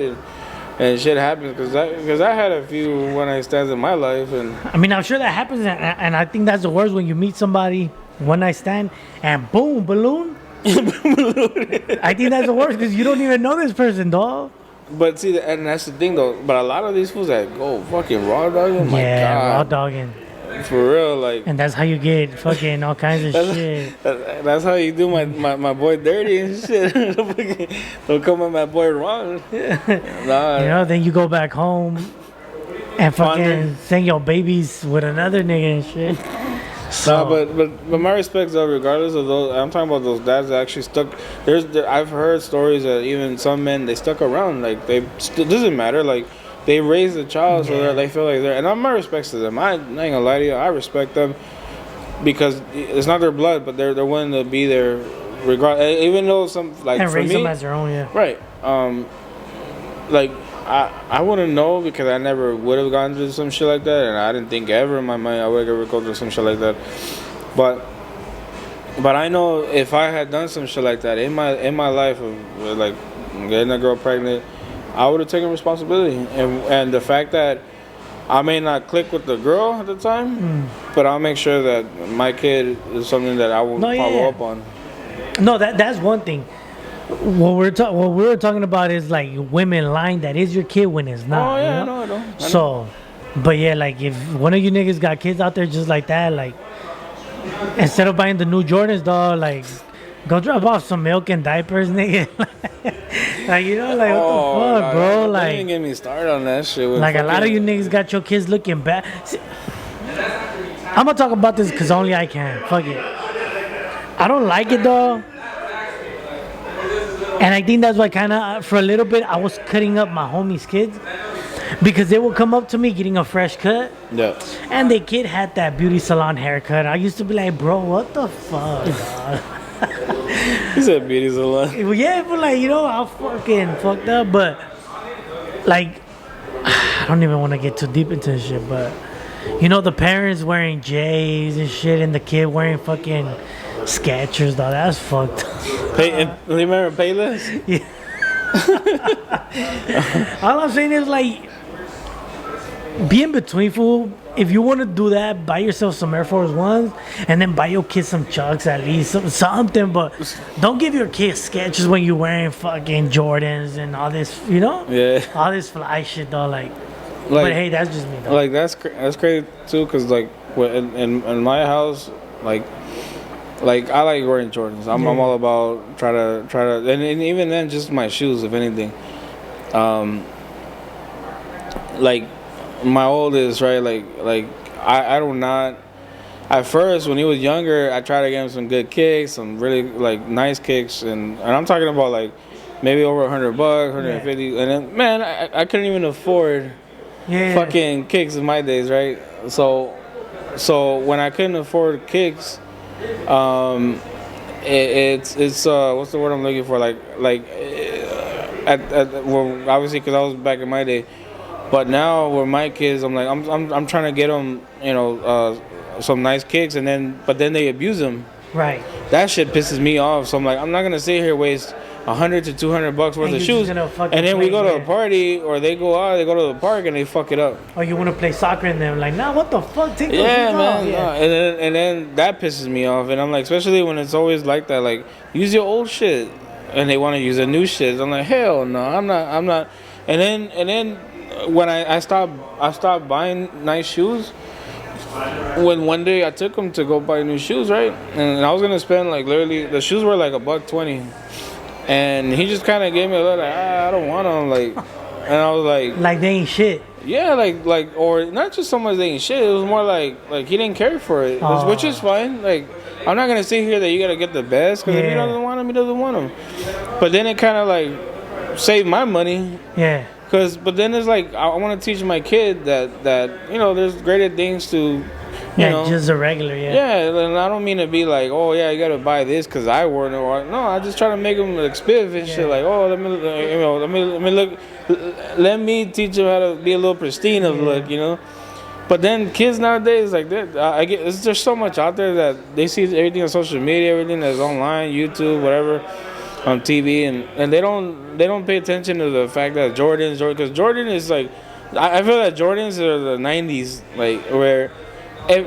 and shit happens because I had a few one night stands in my life and I mean, I'm sure that happens, and I think that's the worst when you meet somebody one night stand and boom, balloon. I think that's the worst because you don't even know this person, dog. But see, and that's the thing though. But a lot of these fools that go fucking raw dogging, my raw God, dogging. for real, like. And that's how you get fucking all kinds of shit. That's how you do my boy dirty and shit. Don't come at my boy wrong. Nah. Then you go back home and fucking sing your babies with another nigga and shit. So, but my respects though, regardless of those, I'm talking about those dads that actually stuck. I've heard stories that even some men they stuck around, like they doesn't matter, like they raised a child so that they feel like they're. And my respects to them. I ain't gonna lie to you, I respect them because it's not their blood, but they're willing to be there, even though some like and for raise me, them as their own, right. Like I wouldn't know because I never would have gone through some shit like that, and I didn't think ever in my mind I would ever go through some shit like that. But I know if I had done some shit like that in my life of like getting a girl pregnant, I would have taken responsibility. And the fact that I may not click with the girl at the time, but I'll make sure that my kid is something that I will follow up on. No, that's one thing. What we were talking about is like women lying that is your kid when it's not. Oh yeah, you know? I know. So, but yeah, like if one of you niggas got kids out there just like that, like instead of buying the new Jordans, dog, like go drop off some milk and diapers, nigga. Like what the fuck, bro? Like, Like, didn't get me started on that shit. Like a lot of you niggas got your kids looking bad. See, I'm gonna talk about this because only I can. Fuck it. I don't like it though. And I think that's why kind of, for a little bit, I was cutting up my homies' kids. Because they would come up to me getting a fresh cut. Yeah. And the kid had that beauty salon haircut. I used to be like, bro, what the fuck, dog? He said beauty salon. Well, yeah, but like, I fucking fucked up. But, like, I don't even want to get too deep into this shit. But, the parents wearing J's and shit and the kid wearing fucking Skechers, dog. That's fucked up. Remember Payless? Yeah. All I'm saying is like, be in between, fool. If you want to do that, buy yourself some Air Force Ones and then buy your kid some Chucks at least, something. But don't give your kid Skechers when you're wearing fucking Jordans and all this, Yeah. all this fly shit, though. Like, but hey, that's just me, though. Like that's crazy too, cause like in my house, like I like wearing Jordans. I'm all about try to, and even then, just my shoes, if anything. Like my oldest, right? Like I do not. At first, when he was younger, I tried to get him some good kicks, some really like nice kicks, and I'm talking about like maybe over $100, 150, and then man, I couldn't even afford fucking kicks in my days, right? So when I couldn't afford kicks. It's what's the word I'm looking for? Well, obviously because I was back in my day, but now with my kids, I'm like I'm trying to get them, some nice kicks, but then they abuse them. Right. That shit pisses me off. So I'm like, I'm not gonna sit here waste $100 to $200 worth of shoes, and then we go to a party or they go to the park and they fuck it up. Or you want to play soccer and they're like, nah, what the fuck? Take those shoes man. off. No. And then that pisses me off, and I'm like, especially when it's always like that, like use your old shit, and they want to use the new shit. I'm like, hell no, I'm not. And then when I stopped buying nice shoes. When one day I took him to go buy new shoes, right, and I was gonna spend like literally the shoes were like $120. And he just kind of gave me a look like, I don't want them, like, and I was like they ain't shit. Yeah, like, or not just so much they ain't shit. It was more like he didn't care for it, which is fine. Like, I'm not gonna sit here that you gotta get the best because if he doesn't want them, he doesn't want them. But then it kind of like saved my money. Yeah. But then it's like I want to teach my kid that you know there's greater things to, you know, just a regular, yeah. And I don't mean to be like, oh yeah, you gotta buy this because I wore it. Or no, I just try to make them like spiff and shit. Like, oh, let me look, let me teach them how to be a little pristine of look, you know. But then kids nowadays, like that, there's so much out there that they see everything on social media, everything that's online, YouTube, whatever, on TV, and they don't pay attention to the fact that Jordan, because Jordan is like, I feel that Jordans are the '90s, like where.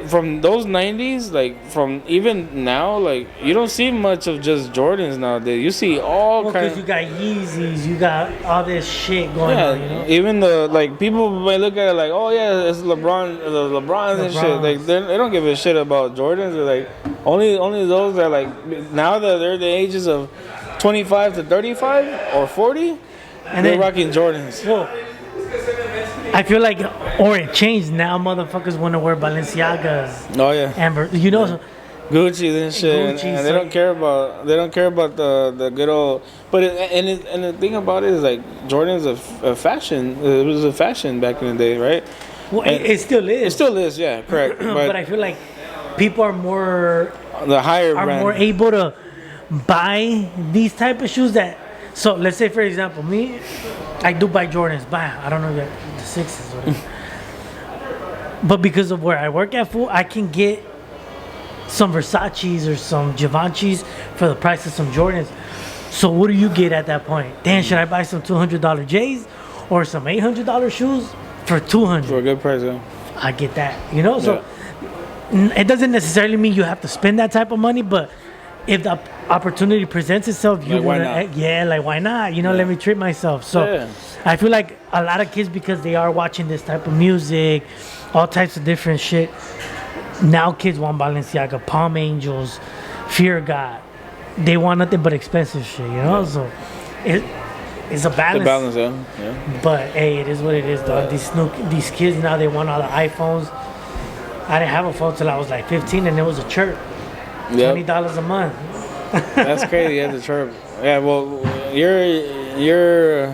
From those 90s, like from even now, like you don't see much of just Jordans nowadays. You see all kinds. Because you got Yeezys, you got all this shit going on. You know? Even the like people might look at it like, oh yeah, it's LeBrons and shit. Like they don't give a shit about Jordans. They're like only those that like now that they're the ages of 25 to 35 or 40, and they're rocking Jordans. Well, I feel like, or it changed now. Motherfuckers want to wear Balenciagas. Oh yeah, Amber, you know, Gucci and shit, Gucci, and they don't care about the good old. But and the thing about it is like Jordan's a fashion. It was a fashion back in the day, right? Well, it still is. It still is, yeah, correct. But I feel like people are more more able to buy these type of shoes that. So let's say, for example, me, I do buy Jordans. I don't know the sixes, whatever. But because of where I work at, fool, I can get some Versace's or some Givenchy's for the price of some Jordans. So what do you get at that point? Damn, should I buy some $200 J's or some $800 shoes for $200? For a good price, yeah. I get that, you know. So it doesn't necessarily mean you have to spend that type of money, but if the opportunity presents itself, you want to, like why not? You know, let me treat myself. So I feel like a lot of kids, because they are watching this type of music, all types of different shit. Now kids want Balenciaga, Palm Angels, Fear God. They want nothing but expensive shit, you know. So it's a balance. The balance, yeah. But hey, it is what it is, dog. These kids now, they want all the iPhones. I didn't have a phone till I was like 15, and it was a chirp. $20 a month. That's crazy. Yeah, the chirp. Yeah, well, you're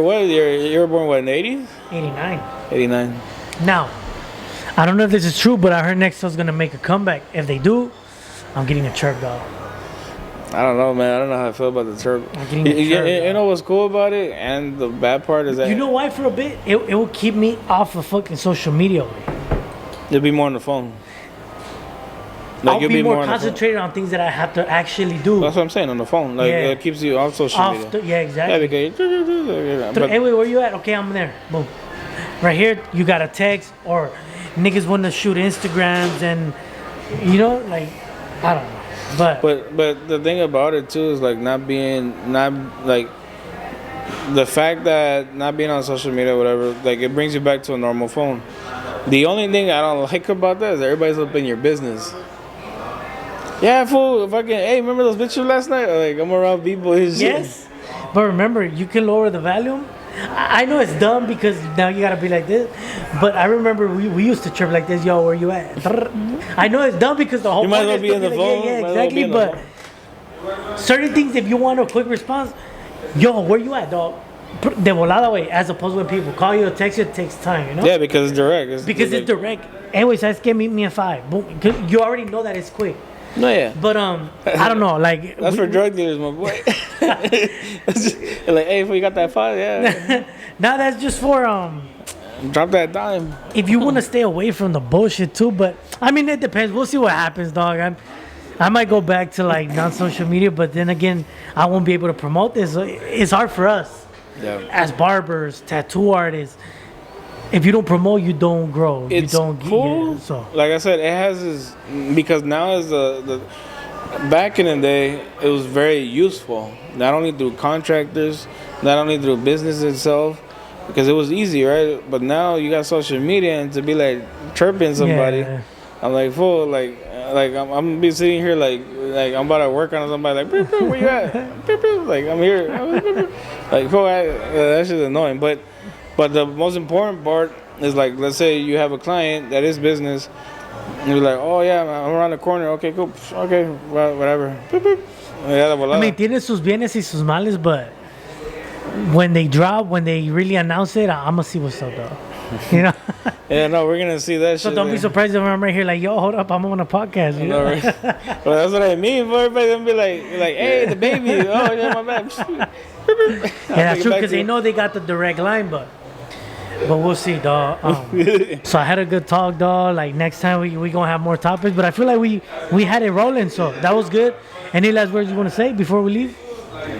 what? You were born what in the 80s? 89. 89. Now, I don't know if this is true, but I heard Nextel's gonna make a comeback. If they do, I'm getting a chirp, dog. I don't know, man. I don't know how I feel about the chirp. I'm getting a chirp. You know what's cool about it, and the bad part is that you know why? For a bit, it will keep me off of fucking social media. You'll be more on the phone. Like I'll be more concentrated on things that I have to actually do. That's what I'm saying, on the phone. Like it keeps you off social media. Yeah, exactly. Yeah, because hey, wait, where you at? Okay, I'm there. Boom. Right here, you got a text, or niggas want to shoot Instagrams, and you know, like I don't know. But the thing about it too is like not like the fact that not being on social media, whatever, like it brings you back to a normal phone. The only thing I don't like about that is everybody's up in your business. Yeah, fool. Fucking, hey, remember those bitches last night? Like, I'm around people. Yes, but remember, you can lower the volume. I know it's dumb because now you gotta be like this, but I remember we used to chirp like this. Yo, where you at? I know it's dumb because the whole. You might as well be in the phone. Yeah, exactly. But certain things, if you want a quick response, yo, where you at, dog? De volada way, as opposed to when people call you or text you, it takes time, you know? Yeah, because it's direct. It's direct. Anyways, I can meet me at 5. Boom. You already know that it's quick. No, yeah. But I don't know, like that's for drug dealers, my boy. Like, hey, if we got that 5, yeah. Now that's just for drop that dime. If you want to stay away from the bullshit too, but I mean it depends. We'll see what happens, dog. I might go back to like non-social media, but then again, I won't be able to promote this. It's hard for us as barbers, tattoo artists. If you don't promote, you don't grow. It's you don't cool. Get, so like I said, it has this because now is the back in the day, it was very useful. Not only through contractors, not only through business itself, because it was easy, right? But now you got social media, and to be like chirping somebody, I'm like, fool, like I'm gonna be sitting here like I'm about to work on somebody, like, beep, beep, where you at? Beep, beep, like I'm here, like, fool, that shit's annoying, but the most important part is like, let's say you have a client that is business, and you're like, oh yeah, I'm around the corner. Okay, cool. Okay, well, whatever. I mean, tiene sus bienes y sus males, but when they drop, when they really announce it, I'm gonna see what's up, though. You know. Yeah, no, we're gonna see that So shit. don't be man. surprised if I'm right here like, yo, hold up, I'm on a podcast. You No, know? right. Well, that's what I mean. For everybody gonna be like, hey, the baby. Oh, yeah, my bad. Yeah, that's true because they know they got the direct line, but we'll see, dog. So I had a good talk, dog. Like next time we gonna have more topics, but I feel like we had it rolling, so that was good. Any last words you want to say before we leave?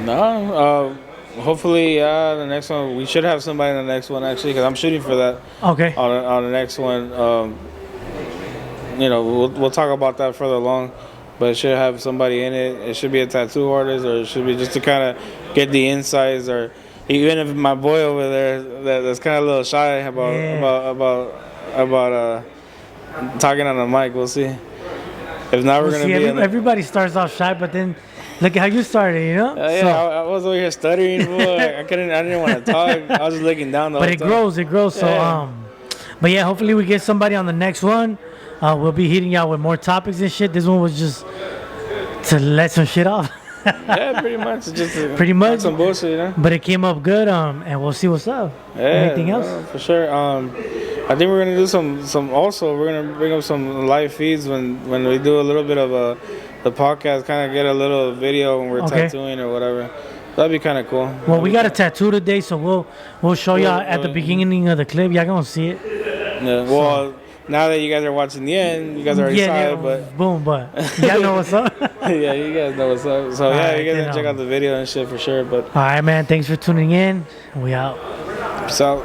No. Hopefully, the next one we should have somebody in the next one actually, because I'm shooting for that. Okay. On the next one, we'll talk about that further along, but it should have somebody in it. It should be a tattoo artist, or it should be just to kind of get the insides, or even if my boy over there that's kind of a little shy about talking on the mic. We'll see. If not, we're gonna be. Everybody starts off shy, but then look at how you started. You know. Yeah, I was over here stuttering. I didn't want to talk. I was just looking down. But it grows. So Yeah. but yeah, hopefully we get somebody on the next one. We'll be hitting y'all with more topics and shit. This one was just to let some shit off. Yeah, pretty much. It's just Pretty much. some bullshit, you know. But it came up good. And we'll see what's up. Yeah, Anything else? For sure. I think we're gonna do some. Also, we're gonna bring up some live feeds when we do a little bit of the podcast. Kind of get a little video when we're tattooing or whatever. That'd be kind of cool. Well, we got a tattoo today, so we'll show y'all at the beginning of the clip. Y'all gonna see it. Yeah. Well, now that you guys are watching the end, you guys already saw it, but boom, but y'all know what's up. yeah, you guys know what's up. So yeah, Alright, you guys then, can check out the video and shit for sure. But all right, man. Thanks for tuning in. We out. peace out.